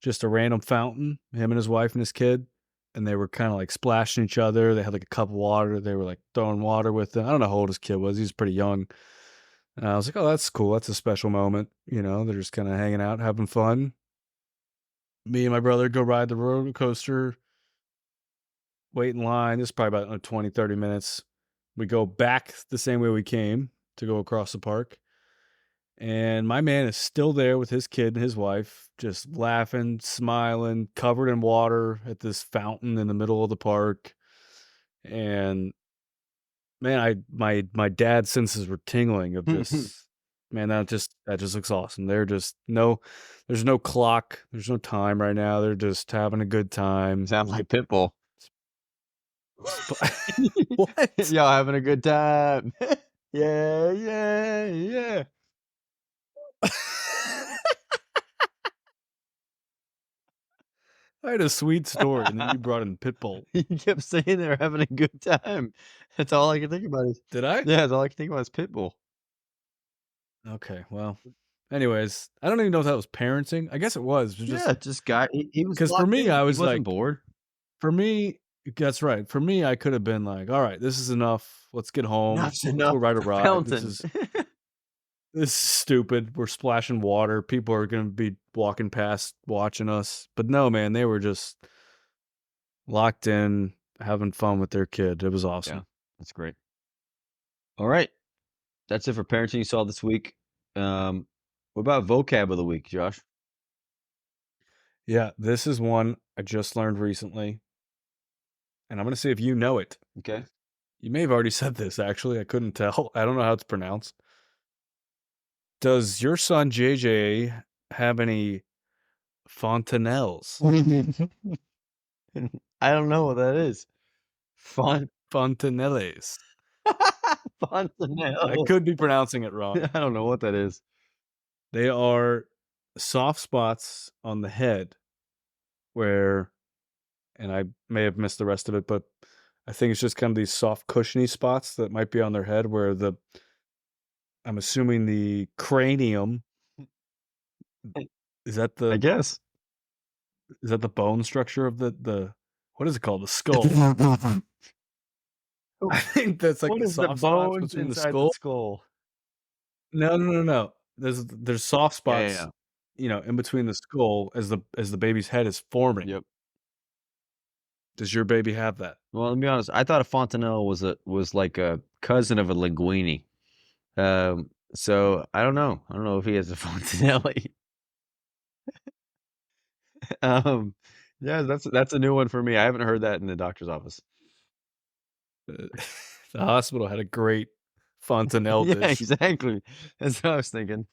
S3: just a random fountain, him and his wife and his kid, and they were kind of like splashing each other. They had like a cup of water. They were like throwing water with them. I don't know how old his kid was. He was pretty young. And I was like, oh, that's cool. That's a special moment. You know, they're just kind of hanging out, having fun. Me and my brother go ride the roller coaster, wait in line. This is probably about 20, 30 minutes. We go back the same way we came to go across the park. And my man is still there with his kid and his wife, just laughing, smiling, covered in water at this fountain in the middle of the park. And man, my dad's senses were tingling of just man, that just looks awesome. There's no clock, there's no time right now. They're just having a good time.
S2: Sound like Pitbull.
S3: What?
S2: Y'all having a good time? Yeah, yeah, yeah.
S3: I had a sweet story, and then you brought in Pitbull.
S2: You kept saying they're having a good time. That's all I can think about is
S3: Did I?
S2: yeah, that's all I can think about is Pitbull.
S3: Okay, well, anyways, I don't even know if that was parenting. I guess it was. It was just
S2: Yeah, just he was
S3: because for
S2: locked
S3: me,
S2: in.
S3: I
S2: He
S3: was
S2: wasn't
S3: like,
S2: bored.
S3: for me, that's right. For me, I could have been like, all right, this is enough. Let's get home.
S2: Enough's
S3: Let's go
S2: enough
S3: ride a
S2: with the
S3: ride.
S2: fountain.
S3: This is stupid. We're splashing water. People are gonna be walking past watching us. But no, man, they were just locked in, having fun with their kid. It was
S2: Yeah,
S3: awesome.
S2: that's great. All right. That's it for parenting you saw this week. What about vocab of the week, Josh?
S3: Yeah, this is one I just learned recently, and I'm gonna see if you know it.
S2: Okay.
S3: You may have already said this, actually. I couldn't tell. I don't know how it's pronounced. Does your son JJ have any fontanelles?
S2: I don't know what that is. Font
S3: Fontanelles. I
S2: Fontanelle.
S3: could be pronouncing it wrong.
S2: I don't know what that is.
S3: They are soft spots on the head where, and I may have missed the rest of it, but I think it's just kind of these soft, cushiony spots that might be on their head where I'm assuming the cranium, is that
S2: I
S3: the,
S2: guess.
S3: is that the bone structure of what is it called? The skull. I think that's like
S2: What
S3: the
S2: is the
S3: soft spots
S2: bones
S3: between the
S2: inside the
S3: skull.
S2: skull?
S3: No, no, no, no. There's soft
S2: Yeah, yeah,
S3: spots,
S2: yeah.
S3: in between the skull as the baby's head is forming.
S2: Yep.
S3: Does your baby have that?
S2: Well, let me be honest. I thought a fontanelle was like a cousin of a linguine. So I don't know. I don't know if he has a fontanelle. Um, yeah, that's a new one for me. I haven't heard that in the doctor's office.
S3: Uh, the hospital had a great fontanelle
S2: Yeah,
S3: dish.
S2: exactly. That's what I was thinking.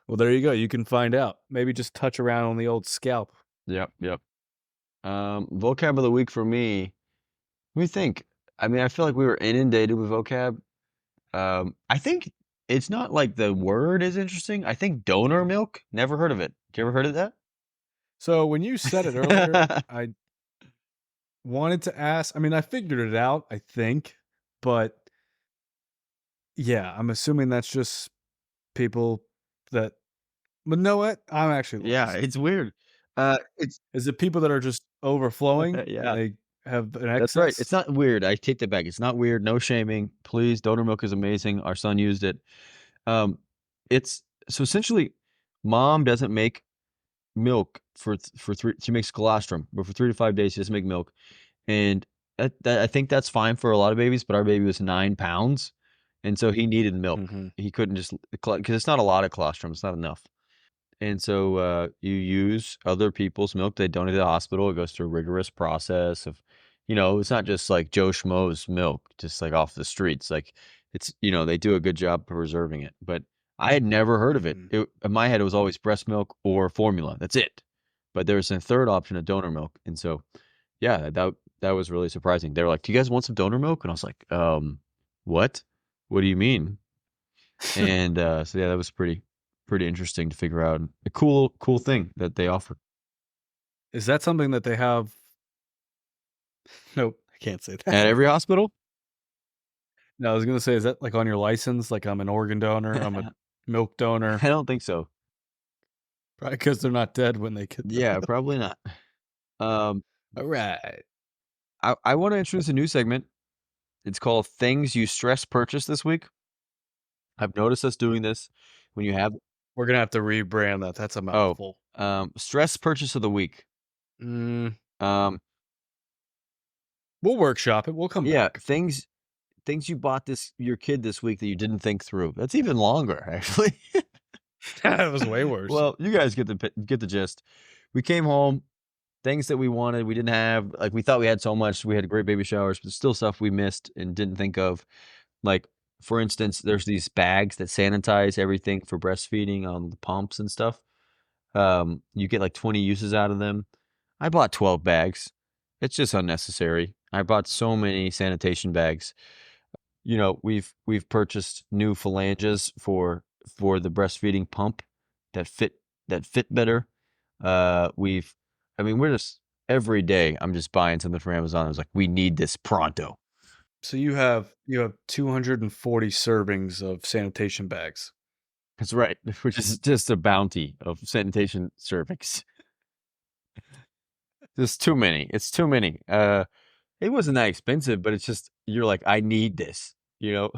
S3: Well, there you go. You can find out. Maybe just touch around on the old scalp.
S2: Yep, yep. Vocab of the week for me. Let me think. I mean, I feel like we were inundated with vocab. I think it's not like the word is interesting. I think donor milk. Never heard of it. You ever heard of that?
S3: So when you said it earlier, I wanted to ask. I mean, I figured it out, I think, but yeah, I'm assuming that's just people that. But know what? I'm actually
S2: Yeah,
S3: lost.
S2: it's weird. It's
S3: Is it people that are just overflowing and
S2: yeah,
S3: they have an
S2: that's right.
S3: excess?
S2: It's not weird. I take that back. It's not weird. No shaming. Please, donor milk is amazing. Our son used it. Um, it's so essentially, mom doesn't make milk for 3. She makes colostrum, but for 3 to 5 days she doesn't make milk, and I think that's fine for a lot of babies. But our baby was 9 pounds, and so he needed milk.
S3: Mhm.
S2: He couldn't just because it's not a lot of colostrum. It's not enough. And so, you use other people's milk. They donate to the hospital. It goes through a rigorous process of, it's not just like Joe Schmo's milk, just like off the streets. Like they do a good job preserving it. But I had never heard of it.
S3: Mhm.
S2: In my head, it was always breast milk or formula. That's it. But there was a third option of donor milk. And so, yeah, that was really surprising. They were like, "Do you guys want some donor milk?" And I was like, what? What do you mean?" And, so yeah, that was pretty interesting to figure out. A cool thing that they offer.
S3: Is that something that they have? Nope, I can't say
S2: At
S3: that.
S2: every hospital?
S3: No, I was gonna say, is that like on your license? Like I'm an organ donor, I'm a milk donor.
S2: I don't think so.
S3: Probably because they're not dead when they get them.
S2: Yeah, probably not. Um,
S3: All right.
S2: I want to introduce a new segment. It's called Things You Stress Purchase This Week. I've noticed us doing this when you have
S3: We're gonna have to rebrand that. That's a
S2: oh,
S3: mouthful.
S2: stress purchase of the week.
S3: Mm,
S2: Um,
S3: we'll workshop it. We'll come
S2: yeah,
S3: back.
S2: things you bought your kid this week that you didn't think through. That's even longer, actually.
S3: That was way worse.
S2: Well, you guys get the gist. We came home, things that we wanted, we didn't have. Like we thought we had so much. We had great baby showers, but still stuff we missed and didn't think of. Like for instance, there's these bags that sanitize everything for breastfeeding on the pumps and stuff. You get like 20 uses out of them. I bought 12 bags. It's just unnecessary. I bought so many sanitation bags. You know, we've purchased new phalanges for the breastfeeding pump that fit better. We've I mean, we're just every day I'm just buying something from Amazon. I was like, we need this pronto.
S3: So you have 240 servings of sanitation bags.
S2: That's right, which is just a bounty of sanitation servings. Just too many. It's too many. It wasn't that expensive, but it's just you're like, I need this, you know?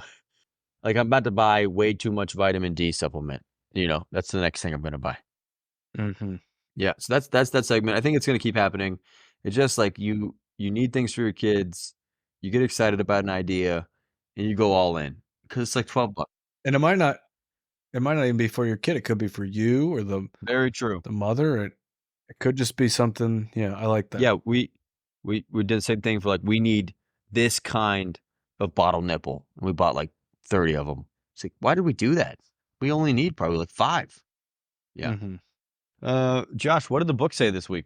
S2: Like I'm about to buy way too much vitamin D supplement. You know, that's the next thing I'm gonna buy.
S3: Mm-hmm.
S2: Yeah, so that's that segment. I think it's gonna keep happening. It's just like you need things for your kids, you get excited about an idea, and you go all in because it's like $12.
S3: And it might not even be for your kid. It could be for you or the
S2: Very true.
S3: the mother. It could just be something. Yeah, I like that.
S2: Yeah, we did the same thing for like we need this kind of bottle nipple, and we bought like 30 of them. It's like, why did we do that? We only need probably like 5. Yeah.
S3: Mm-hmm.
S2: Josh, what did the book say this week?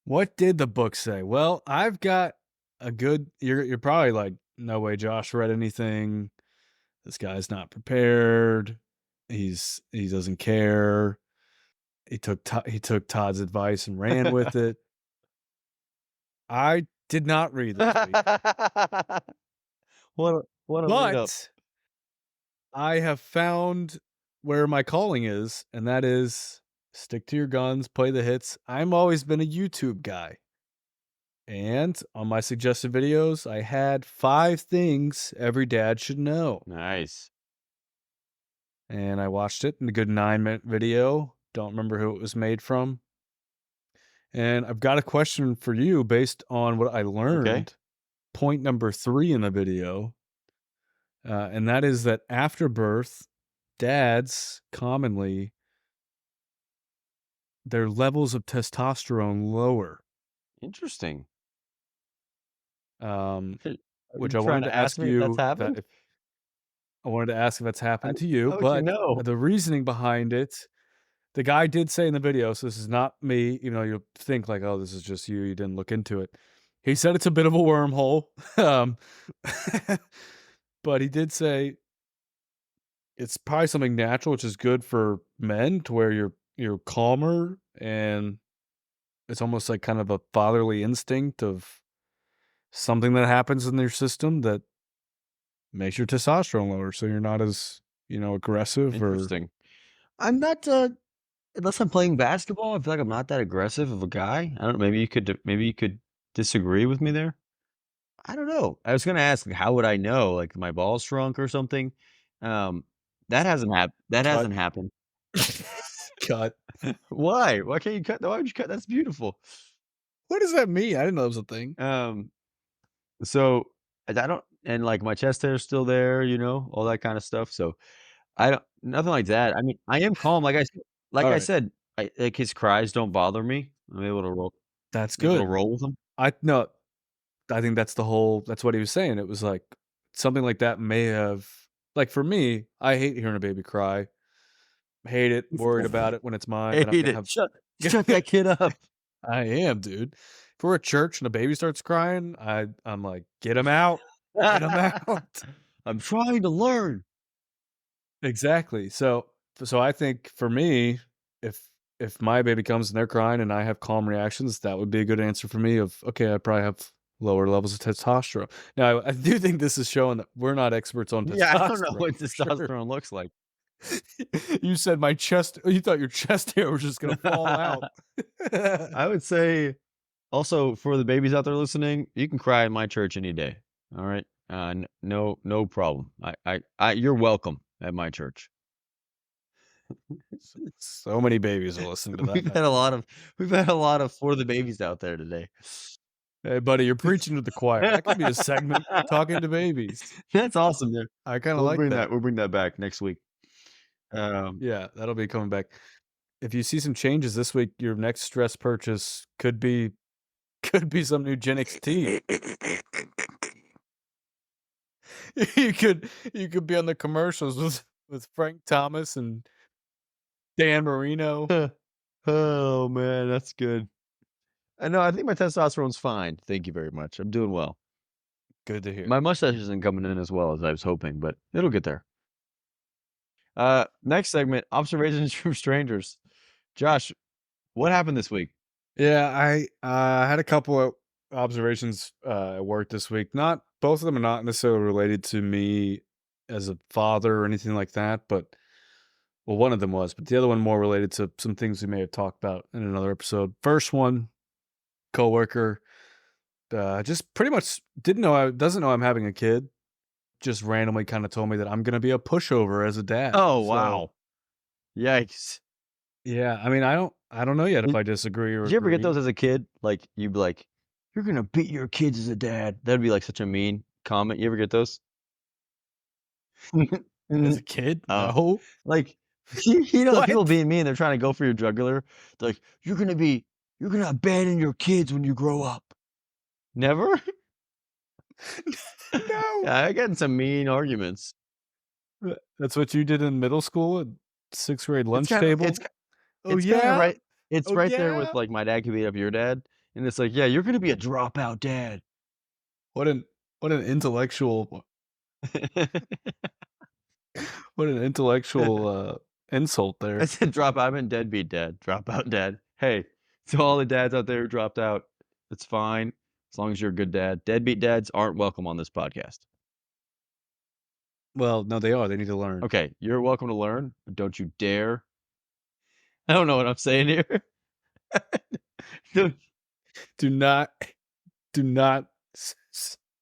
S3: What did the book say? Well, I've got a good. You're probably like, no way, Josh read anything. This guy's not prepared. He doesn't care. He took Todd's advice and ran with it. I did not read this week,
S2: What a lead up.
S3: but I have found where my calling is, and that is stick to your guns, play the hits. I'm always been a YouTube guy. And on my suggested videos, I had 5 things every dad should know.
S2: Nice.
S3: And I watched it in a good 9-minute video. Don't remember who it was made from. And I've got a question for you based on what I learned. Point number 3 in the video. And that is that after birth, dads commonly, their levels of testosterone lower.
S2: Interesting.
S3: Um,
S2: Are
S3: which
S2: you
S3: I
S2: trying
S3: wanted
S2: to
S3: to
S2: ask
S3: ask
S2: me if that's
S3: you
S2: happened?
S3: I wanted to ask if that's happened to you,
S2: How would you
S3: but
S2: know?
S3: the reasoning behind it, the guy did say in the video, so this is not me, even though you'll think like, oh, this is just you didn't look into it. He said it's a bit of a wormhole. um, but he did say it's probably something natural, which is good for men to where you're calmer and it's almost like kind of a fatherly instinct of something that happens in your system that makes your testosterone lower, so you're not as, aggressive or
S2: Interesting. I'm not unless I'm playing basketball, I feel like I'm not that aggressive of a guy. I don't know, maybe you could disagree with me there. I don't know. I was gonna ask, like, how would I know? Like my balls shrunk or something? Um, that
S3: cut.
S2: hasn't happened.
S3: Cut.
S2: Why? Why can't you cut? Why would you cut? That's beautiful.
S3: What does that mean? I didn't know it was a thing.
S2: So I don't, and like my chest hair is still there, all that kind of stuff. So I don't, nothing like that. I mean, I am calm. Like
S3: All
S2: I
S3: right.
S2: said, like his cries don't bother me. I'm able to roll.
S3: That's
S2: I'm able to
S3: good.
S2: roll with them.
S3: No, I think that's what he was saying. It was like something like that may have, like for me, I hate hearing a baby cry. Hate it, worried about it when it's mine. Then I'm
S2: Hate
S3: gonna
S2: it.
S3: have
S2: Shut that kid up.
S3: I am, dude. If we're at church and a baby starts crying, I'm like, get him out. Get him out.
S2: I'm trying to learn.
S3: Exactly. So I think for me, if my baby comes and they're crying and I have calm reactions, that would be a good answer for me of, okay, I probably have lower levels of testosterone. Now, I do think this is showing that we're not experts on
S2: Yeah, I don't know
S3: testosterone
S2: what
S3: for sure.
S2: testosterone looks like.
S3: You said my chest. You thought your chest hair was just gonna fall out.
S2: I would say also for the babies out there listening, you can cry in my church any day. All right. No problem. You're welcome at my church.
S3: So many babies are listening to that.
S2: We've had a lot of for the babies out there today.
S3: Hey, buddy, you're preaching to the choir. That could be a segment, talking to babies.
S2: That's awesome, man.
S3: I kind of like that.
S2: We'll bring that back next week.
S3: Yeah, that'll be coming back. If you see some changes this week, your next stress purchase could be some new Genix tea. You could be on the commercials with Frank Thomas and Dan Marino.
S2: Oh man, that's good. I know. I think my testosterone's fine. Thank you very much. I'm doing well.
S3: Good to hear.
S2: My mustache isn't coming in as well as I was hoping, but it'll get there. Next segment, observations from strangers. Josh, what happened this week?
S3: Yeah, I had a couple of observations at work this week. Not both of them are not necessarily related to me as a father or anything like that, but well, one of them was, but the other one more related to some things we may have talked about in another episode. First one, coworker, just pretty much doesn't know I'm having a kid. Just randomly kind of told me that I'm going to be a pushover as a dad.
S2: Oh
S3: So,
S2: wow! Yikes!
S3: yeah, I mean, I don't know yet if I disagree or
S2: Did you ever get
S3: agree.
S2: those as a kid? Like you'd be like, "You're gonna beat your kids as a dad." That'd be like such a mean comment. You ever get those?
S3: As a kid?
S2: Oh,
S3: No.
S2: like you know, the people
S3: What?
S2: being mean, they're trying to go for your jugular. They're like, you're gonna abandon your kids when you grow up. Never?
S3: No.
S2: Yeah, I get in some mean arguments.
S3: That's what you did in middle school at 6th grade
S2: It's
S3: lunch
S2: kind of
S3: table? Oh,
S2: it's kind of
S3: yeah?
S2: right. It's
S3: Oh,
S2: right there with
S3: yeah?
S2: like my dad could beat up your dad, and it's like, yeah, you're gonna be a dropout dad.
S3: What an intellectual insult
S2: I
S3: there.
S2: said drop. I meant deadbeat dad, dropout dad. Hey, to all the dads out there who dropped out, it's fine as long as you're a good dad. Deadbeat dads aren't welcome on this podcast.
S3: Well, no, they are. They need to learn.
S2: Okay, you're welcome to learn, but don't you dare. I don't know what I'm saying here. Don't-
S3: Do not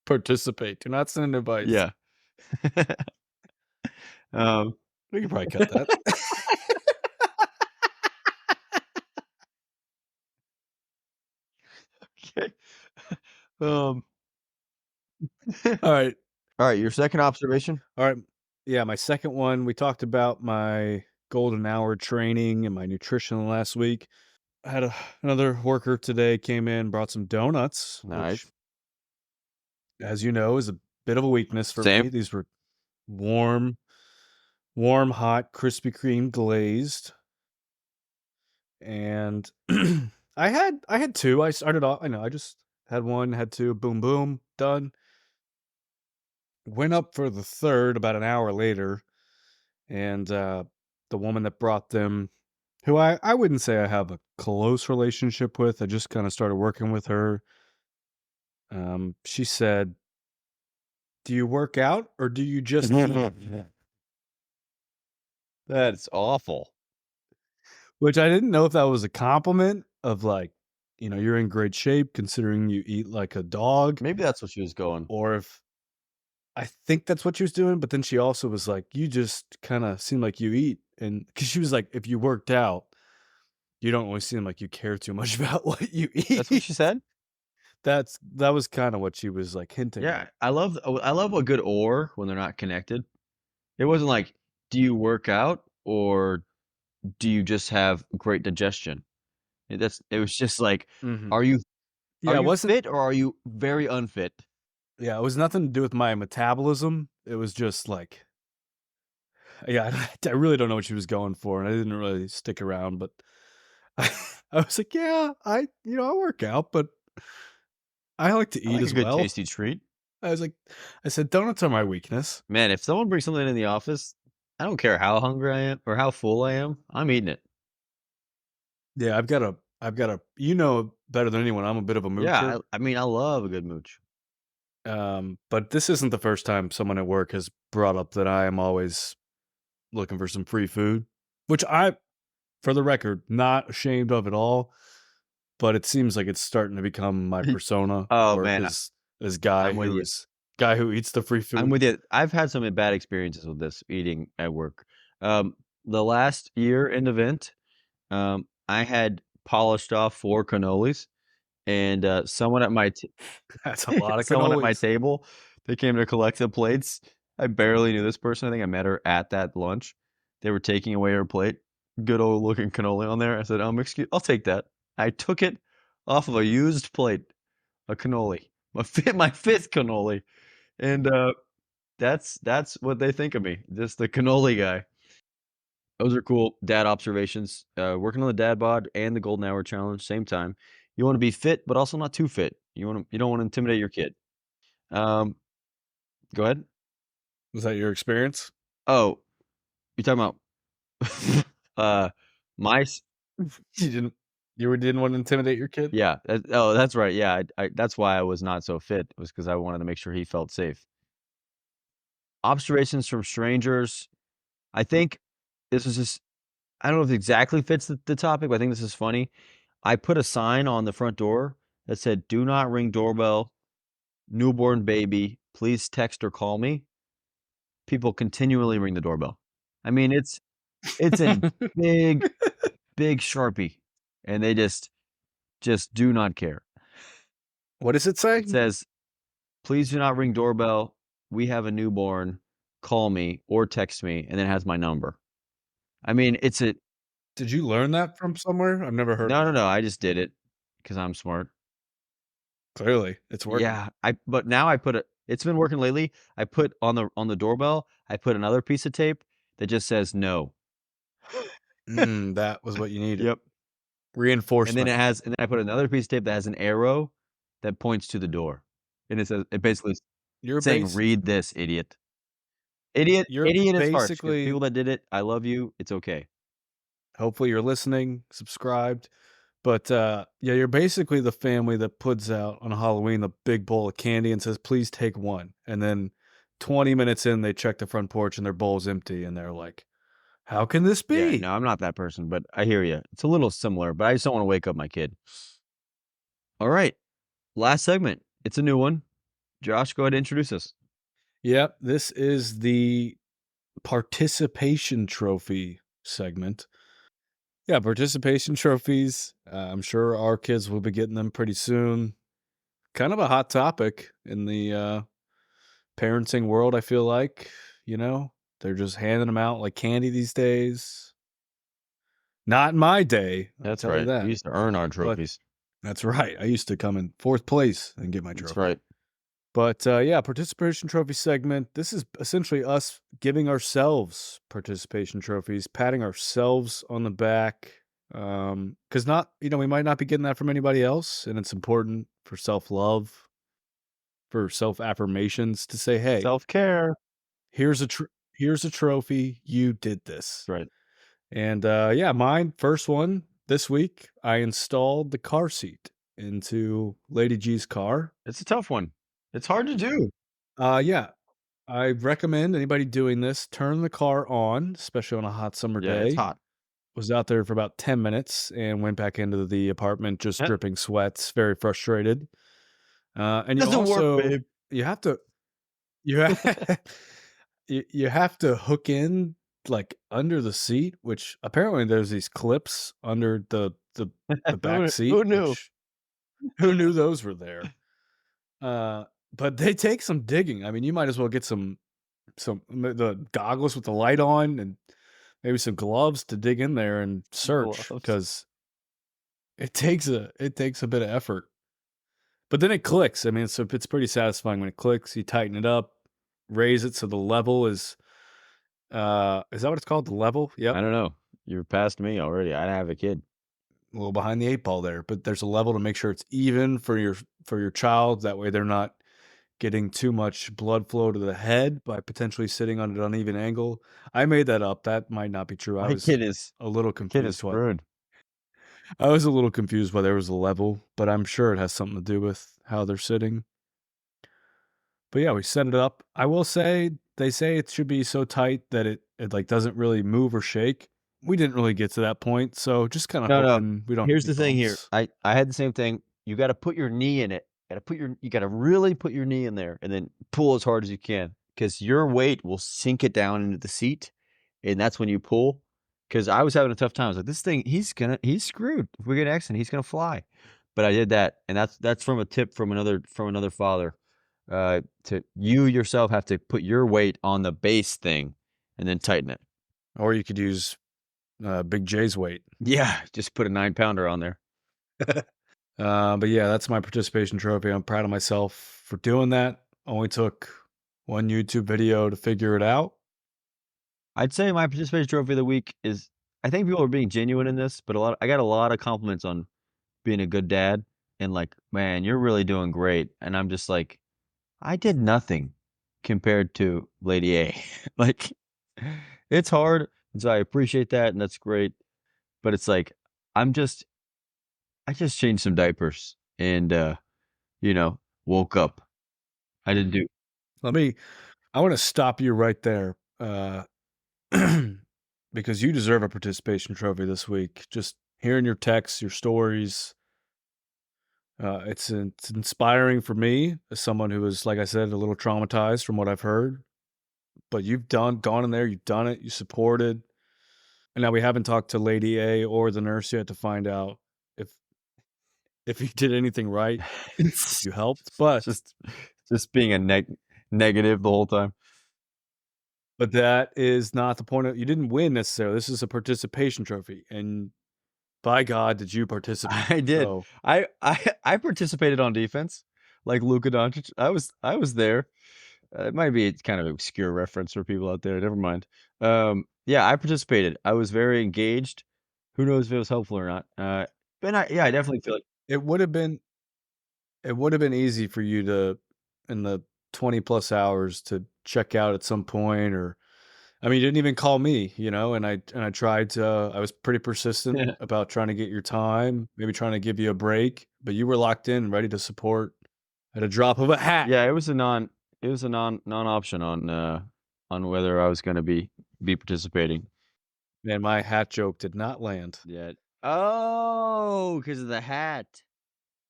S3: participate. Do not send advice.
S2: yeah.
S3: We can probably cut that.
S2: Okay. Um.
S3: All right.
S2: All right. Your second observation.
S3: All right. Yeah, my second one, we talked about my golden hour training and my nutrition last week. I had another worker today came in, brought some donuts,
S2: Nice.
S3: which, as you know, is a bit of a weakness for
S2: Same.
S3: me. These were warm, hot, Krispy Kreme glazed. And I had two. I started off, I just had one, had two, boom, boom, done. Went up for the third about an hour later, and the woman that brought them, who I wouldn't say I have a close relationship with, I just kind of started working with her. She said, "Do you work out or do you just eat?"
S2: That's awful.
S3: Which I didn't know if that was a compliment of like, you're in great shape considering you eat like a dog,
S2: Maybe that's what she was going.
S3: or if I think that's what she was doing. But then she also was like, "You just kind of seem like you eat," and because she was like, "If you worked out, you don't always seem like you care too much about what you eat."
S2: That's what she said.
S3: That was kind of what she was like hinting
S2: Yeah,
S3: at.
S2: I love a good or when they're not connected. It wasn't like, do you work out or do you just have great digestion? It was just like,
S3: Mhm.
S2: are you
S3: Yeah, it wasn't.
S2: fit or are you very unfit?
S3: Yeah, it was nothing to do with my metabolism. It was just like, yeah, I really don't know what she was going for, and I didn't really stick around. But I was like, yeah, I work out, but I like to
S2: I
S3: eat
S2: like a
S3: as
S2: good
S3: well.
S2: tasty treat.
S3: I said, donuts are my weakness.
S2: Man, if someone brings something in the office, I don't care how hungry I am or how full I am, I'm eating it.
S3: Yeah, I've got a, better than anyone. I'm a bit of a
S2: Yeah,
S3: moocher.
S2: I mean, I love a good mooch.
S3: But this isn't the first time someone at work has brought up that I am always looking for some free food, which I, for the record, not ashamed of at all. But it seems like it's starting to become my persona,
S2: Oh,
S3: work
S2: man,
S3: as
S2: I'm with you.
S3: guy who eats the free
S2: I'm
S3: food.
S2: with you. I've had some bad experiences with this eating at work. The last year in the event, I had polished off 4 cannolis, and, someone at my
S3: That's a lot of
S2: someone at my
S3: cannolis.
S2: table, they came to collect the plates. I barely knew this person. I think I met her at that lunch. They were taking away her plate. Good old looking cannoli on there. I said, excuse, I'll take that. I took it off of a used plate, a cannoli, my fifth cannoli, and that's what they think of me, just the cannoli guy. Those are cool dad observations. Working on the dad bod and the golden hour challenge same time. You want to be fit, but also not too fit. You don't want to intimidate your kid. Um, Go ahead.
S3: Was that your experience?
S2: Oh, you're talking about uh my s-
S3: You didn't want to intimidate your kid?
S2: yeah. Oh, that's right. Yeah, that's why I was not so fit, was because I wanted to make sure he felt safe. Observations from strangers. I think this is just I don't know if it exactly fits the topic, but I think this is funny. I put a sign on the front door that said, "Do not ring doorbell, newborn baby, please text or call me." People continually ring the doorbell. I mean, it's in big, big Sharpie, and they just do not care.
S3: What does it say?
S2: It says, "Please do not ring doorbell. We have a newborn. Call me or text me," and then it has my number. I mean, it's a
S3: Did you learn that from somewhere? I've never heard that.
S2: no, I just did it because 'cause I'm smart.
S3: Clearly, it's working.
S2: Yeah, but now I put it's been working lately. I put on the doorbell, I put another piece of tape that just says no.
S3: That was what you needed.
S2: Yep.
S3: Reinforcement.
S2: And then I put another piece of tape that has an arrow that points to the door. And it basically is
S3: You're
S2: saying,
S3: base
S2: "Read this, idiot." Idiot,
S3: you're
S2: idiot is harsh, 'cause
S3: basically
S2: people that did it, I love you, it's okay.
S3: hopefully you're listening, subscribed. But yeah, you're basically the family that puts out on Halloween a big bowl of candy and says, "Please take one." And then 20 minutes in, they check the front porch and their bowl's empty, and they're like, "How can this
S2: Yeah,
S3: be?"
S2: no, I'm not that person, but I hear you. It's a little similar, but I just don't wanna wake up my kid. Alright, last segment. It's a new one. Josh, go ahead and introduce us.
S3: Yep, this is the participation trophy segment. Yeah, participation trophies. I'm sure our kids will be getting them pretty soon. Kind of a hot topic in the parenting world, I feel like. You know, they're just handing them out like candy these days. Not in my day, I'll
S2: That's
S3: tell you
S2: right. We
S3: that.
S2: used to earn our
S3: But
S2: trophies.
S3: that's right. I used to come in fourth place and get my
S2: That's
S3: trophy.
S2: right.
S3: But yeah, participation trophy segment. This is essentially us giving ourselves participation trophies, patting ourselves on the back. Because not, we might not be getting that from anybody else. And it's important for self love, for self affirmations to say, hey,
S2: Self-care.
S3: here's here's a trophy. You did
S2: That's
S3: this.
S2: right.
S3: And yeah, mine first one this week, I installed the car seat into Lady G's car.
S2: It's a tough one. It's hard to do.
S3: Yeah, I recommend anybody doing this turn the car on, especially on a hot summer
S2: Yeah, it's
S3: day.
S2: hot.
S3: Was out there for about 10 minutes and went back into the apartment just
S2: That
S3: dripping sweats, very frustrated. And you
S2: doesn't work,
S3: also
S2: babe.
S3: you have to you ha- you have to hook in like under the seat, which apparently there's these clips under the back seat,
S2: Who knew?
S3: which who knew those were there? Uh, but they take some digging. I mean, you might as well get the goggles with the light on and maybe some gloves to dig in there and search
S2: Gloves.
S3: because it takes a bit of effort. But then it clicks. I mean, so it's pretty satisfying when it clicks. You tighten it up, raise it so the level is that what it's called? The level?
S2: I
S3: Yep.
S2: don't know. You're past me already. I have a kid.
S3: A little behind the eight ball there, but there's a level to make sure it's even for your child. That way they're not getting too much blood flow to the head by potentially sitting on an uneven angle. I made that up. That might not be true. I
S2: My
S3: was
S2: kid is
S3: a little
S2: kid is
S3: confused
S2: screwed.
S3: I was a little confused why there was a level, but I'm sure it has something to do with how they're sitting. But yeah, we set it up. I will say they say it should be so tight that it like doesn't really move or shake. We didn't really get to that point, so just kind of
S2: No, no.
S3: hoping we don't hit
S2: Here's
S3: any
S2: the thing here.
S3: bumps.
S2: I had the same thing. You gotta put your knee in it. You gotta really put your knee in there and then pull as hard as you can, because your weight will sink it down into the seat, and that's when you pull. Because I was having a tough time. I was like, "This thing, he's screwed. If we get an accident, he's gonna fly." But I did that, and that's from a tip from another father. To you yourself have to put your weight on the base thing and then tighten it.
S3: Or you could use Big J's weight.
S2: Yeah, just put a 9-pounder on there.
S3: But yeah, that's my participation trophy. I'm proud of myself for doing that. Only took one YouTube video to figure it out.
S2: I'd say my participation trophy of the week is, I think people are being genuine in this, but I got a lot of compliments on being a good dad and like, "Man, you're really doing great." And I'm just like, I did nothing compared to Lady A. Like, it's hard, and so I appreciate that, and that's great. But it's like, I'm just I just changed some diapers and, you know, woke up. I didn't do
S3: I want to stop you right there. Because you deserve a participation trophy this week. Just hearing your texts, your stories, it's inspiring for me as someone who is, like I said, a little traumatized from what I've heard. But you've gone in there, you've done it, you supported, and now we haven't talked to Lady A or the nurse yet to find out if you did anything right, if
S2: It's
S3: you helped. But
S2: just just being a negative the whole time.
S3: that is not the point. You didn't win necessarily. This is a participation trophy, and by God, did you participate?
S2: I did.
S3: So
S2: I participated on defense, like Luka Doncic. I was there. It might be kind of obscure reference for people out there. Never mind. Yeah, I participated. I was very engaged. Who knows if it was helpful or not? But I definitely feel like
S3: it would have been easy for you to, in the 20 plus hours, to check out at some point, or I mean, you didn't even call me, and I tried to. I was pretty persistent about trying to get your time, maybe trying to give you a break, but you were locked in, ready to support at a drop of a hat.
S2: yeah, it was a non-option on whether I was going to be participating.
S3: Man, my hat joke did not land.
S2: Yeah. Oh, because of the hat.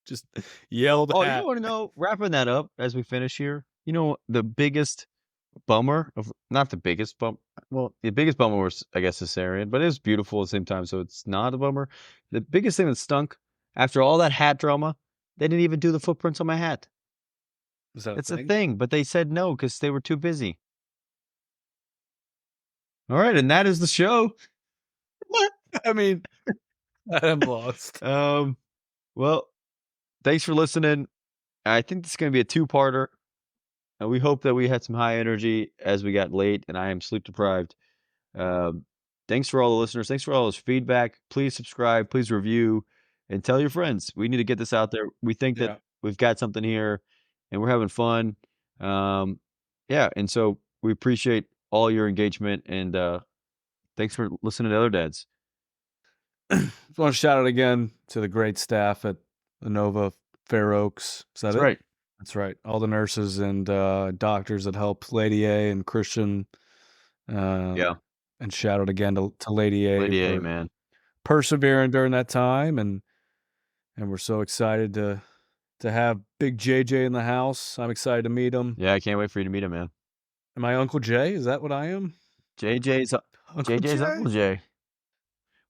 S3: Just yelled
S2: Oh, you
S3: hat.
S2: want to know? Wrapping that up as we finish here. You know, the biggest bummer of, not the biggest bump. Well, the biggest bummer was, I guess, cesarean, but it was beautiful at the same time, so it's not a bummer. The biggest thing that stunk after all that hat drama, they didn't even do the footprints on my hat.
S3: Was that a
S2: It's a
S3: thing?
S2: thing, but they said no because they were too busy. All right, and that is the show.
S3: I mean, I'm lost.
S2: Well, thanks for listening. I think this is going to be a two-parter. And we hope that we had some high energy as we got late and I am sleep deprived. Um, Thanks for all the listeners. Thanks for all this feedback. Please subscribe, please review, and tell your friends. We need to get this out there. We think that
S3: Yeah.
S2: we've got something here and we're having fun. Yeah, and so we appreciate all your engagement and thanks for listening to other dads.
S3: Just want to shout out again to the great staff at Nova Fair Oaks. Is that
S2: That's
S3: it?
S2: right.
S3: That's right. All the nurses and doctors that helped Lady A and Christian.
S2: Yeah.
S3: And shout out again to Lady A
S2: Lady A,
S3: for
S2: man.
S3: persevering during that time, and we're so excited to have Big JJ in the house. I'm excited to meet him.
S2: Yeah, I can't wait for you to meet him, man.
S3: Am I Uncle Jay? Is that what I am?
S2: JJ's
S3: Uncle
S2: JJ's
S3: Jay?
S2: Uncle Jay.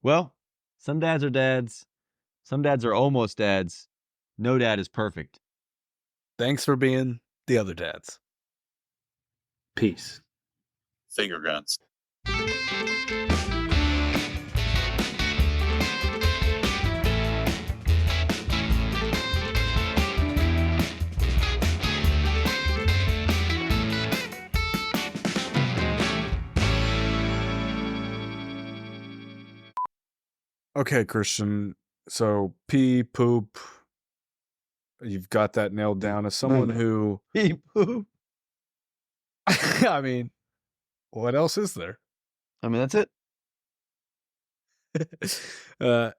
S2: Well, some dads are dads. Some dads are almost dads. No dad is perfect.
S3: Thanks for being the other dads.
S1: Peace.
S4: Finger guns.
S3: Okay, Christian. So pee, poop. You've got that nailed down. As someone who,
S2: Beep, boop.
S3: I mean, what else is there?
S2: I mean, that's it.
S3: uh,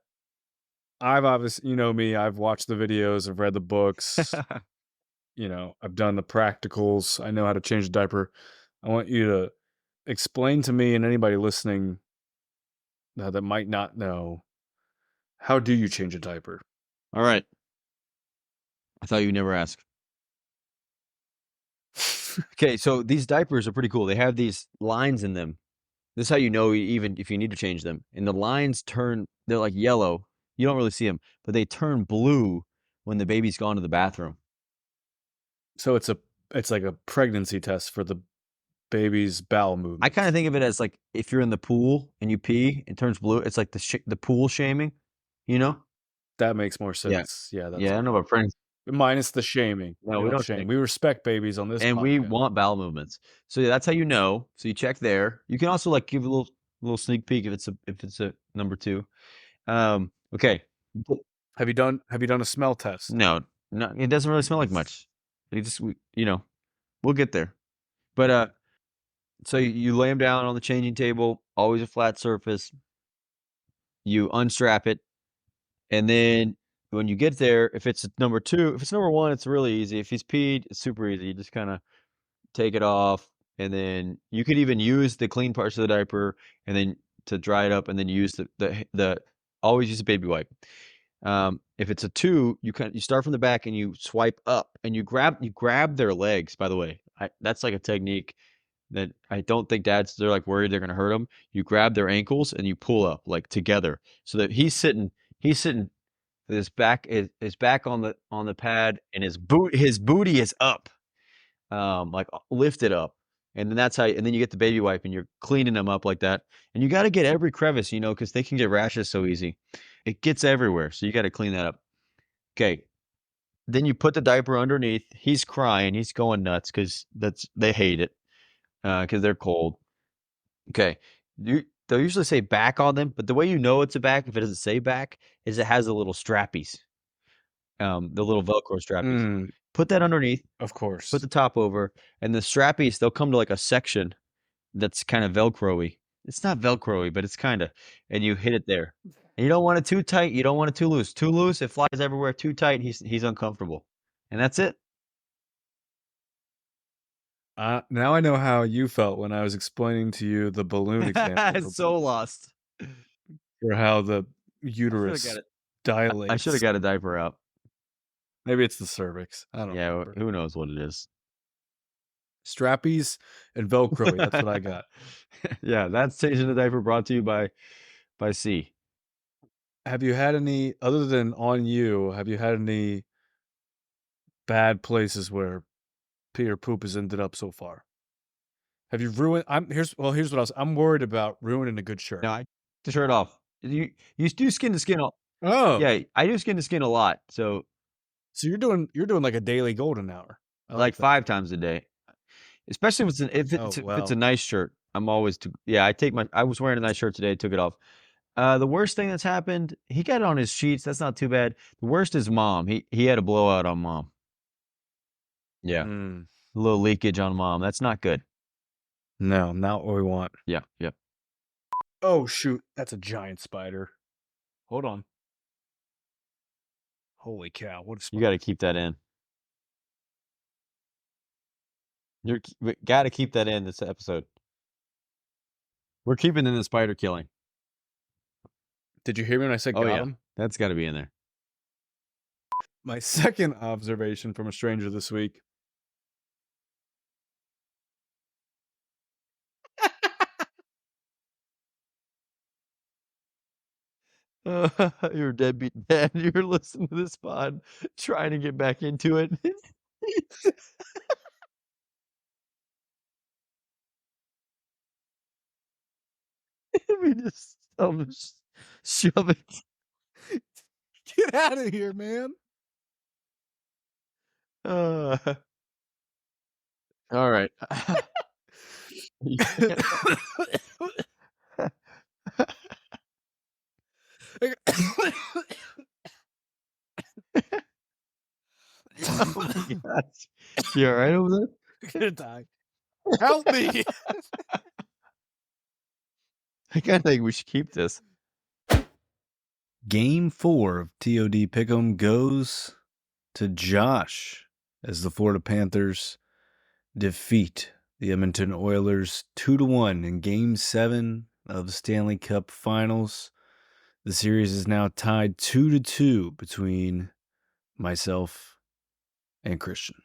S3: I've obviously, you know me, I've watched the videos, I've read the books, I've done the practicals, I know how to change a diaper. I want you to explain to me and anybody listening that might not know, how do you change a diaper?
S2: All right. I thought you'd never ask. Okay, so these diapers are pretty cool. They have these lines in them. This is how you know even if you need to change them. And the lines they're like yellow. You don't really see them, but they turn blue when the baby's gone to the bathroom.
S3: So it's like a pregnancy test for the baby's bowel
S2: I
S3: movements.
S2: kind of think of it as like if you're in the pool and you pee, it turns blue. It's like the pool shaming, you know?
S3: That makes more
S2: Yeah.
S3: sense. Yeah, that's
S2: Yeah, I don't know about friends.
S3: minus the shaming.
S2: No, we don't shame.
S3: shame. We respect babies on this
S2: And we
S3: podcast.
S2: want bowel movements. So yeah, that's how you know. So you check there. You can also like give a little sneak peek if it's a number 2. Okay.
S3: Have you done a smell test?
S2: No, it doesn't really smell like much. We'll get there. But so you lay them down on the changing table, always a flat surface. You unstrap it, and then when you get there, if it's number 2, if it's number 1, it's really easy. If he's peed, it's super easy. You just kind of take it off, and then you could even use the clean parts of the diaper, and then to dry it up, and then use the always use a baby wipe. If it's a 2, you start from the back and you swipe up, and you grab their legs. By the way, that's like a technique that I don't think they're like worried they're gonna hurt them. You grab their ankles and you pull up like together, so that he's sitting his back on the pad, and his booty is up, like lifted up, and then you get the baby wipe and you're cleaning them up like that, and you got to get every crevice, because they can get rashes so easy. It gets everywhere, so you got to clean that up. Okay, then you put the diaper underneath. He's crying, he's going nuts because they hate it because they're cold. Okay, they'll usually say back on them, but the way you know it's a back if it doesn't say back is it has the little strappies, the little Velcro strappies. Put that underneath.
S3: Of course.
S2: Put the top over, and the strappies, they'll come to like a section that's kind of Velcro-y. It's not Velcro-y, but it's kind of, and you hit it there. And you don't want it too tight. You don't want it too loose. Too loose, it flies everywhere. Too tight, he's uncomfortable. And that's it.
S3: Now I know how you felt when I was explaining to you the balloon example.
S2: So lost.
S3: Or how the uterus dilates.
S2: I should have got a diaper out.
S3: Maybe it's the cervix. I don't know.
S2: Who knows what it is.
S3: Strappies and Velcro. That's what I got.
S2: Yeah, that's changing the diaper, brought to you by C.
S3: Have you had any, other than on you, have you had any bad places where pee or poop has ended up so far? Have you ruined? Here's what I'm worried about ruining a good shirt.
S2: No, I take the shirt off. You do skin to skin.
S3: Oh,
S2: Yeah, I do skin to skin a lot. So
S3: you're doing like a daily golden hour.
S2: like 5 times a day, especially if it's a nice shirt. I'm always I was wearing a nice shirt today. Took it off. The worst thing that's happened, he got it on his sheets. That's not too bad. The worst is mom. He had a blowout on mom. Yeah, a little leakage on mom. That's not good.
S3: No, not what we want.
S2: Yeah.
S3: Oh shoot, that's a giant spider. Hold on. Holy cow! What a spider.
S2: You got to keep that in. You got to keep that in this episode. We're keeping in the spider killing.
S3: Did you hear me when I said got him?
S2: That's got to be in there.
S3: My second observation from a stranger this week.
S2: You're a deadbeat dad. You're listening to this pod, trying to get back into it. We just shove it.
S3: Get out of here, man.
S2: All right. Oh my gosh. You all right over there?
S3: I'm gonna die. Help me.
S2: I kind of think we should keep this.
S1: Game 4 of TOD Pick'em goes to Josh as the Florida Panthers defeat the Edmonton Oilers 2-1 in Game 7 of the Stanley Cup Finals. The series is now tied 2-2 between myself and Christian.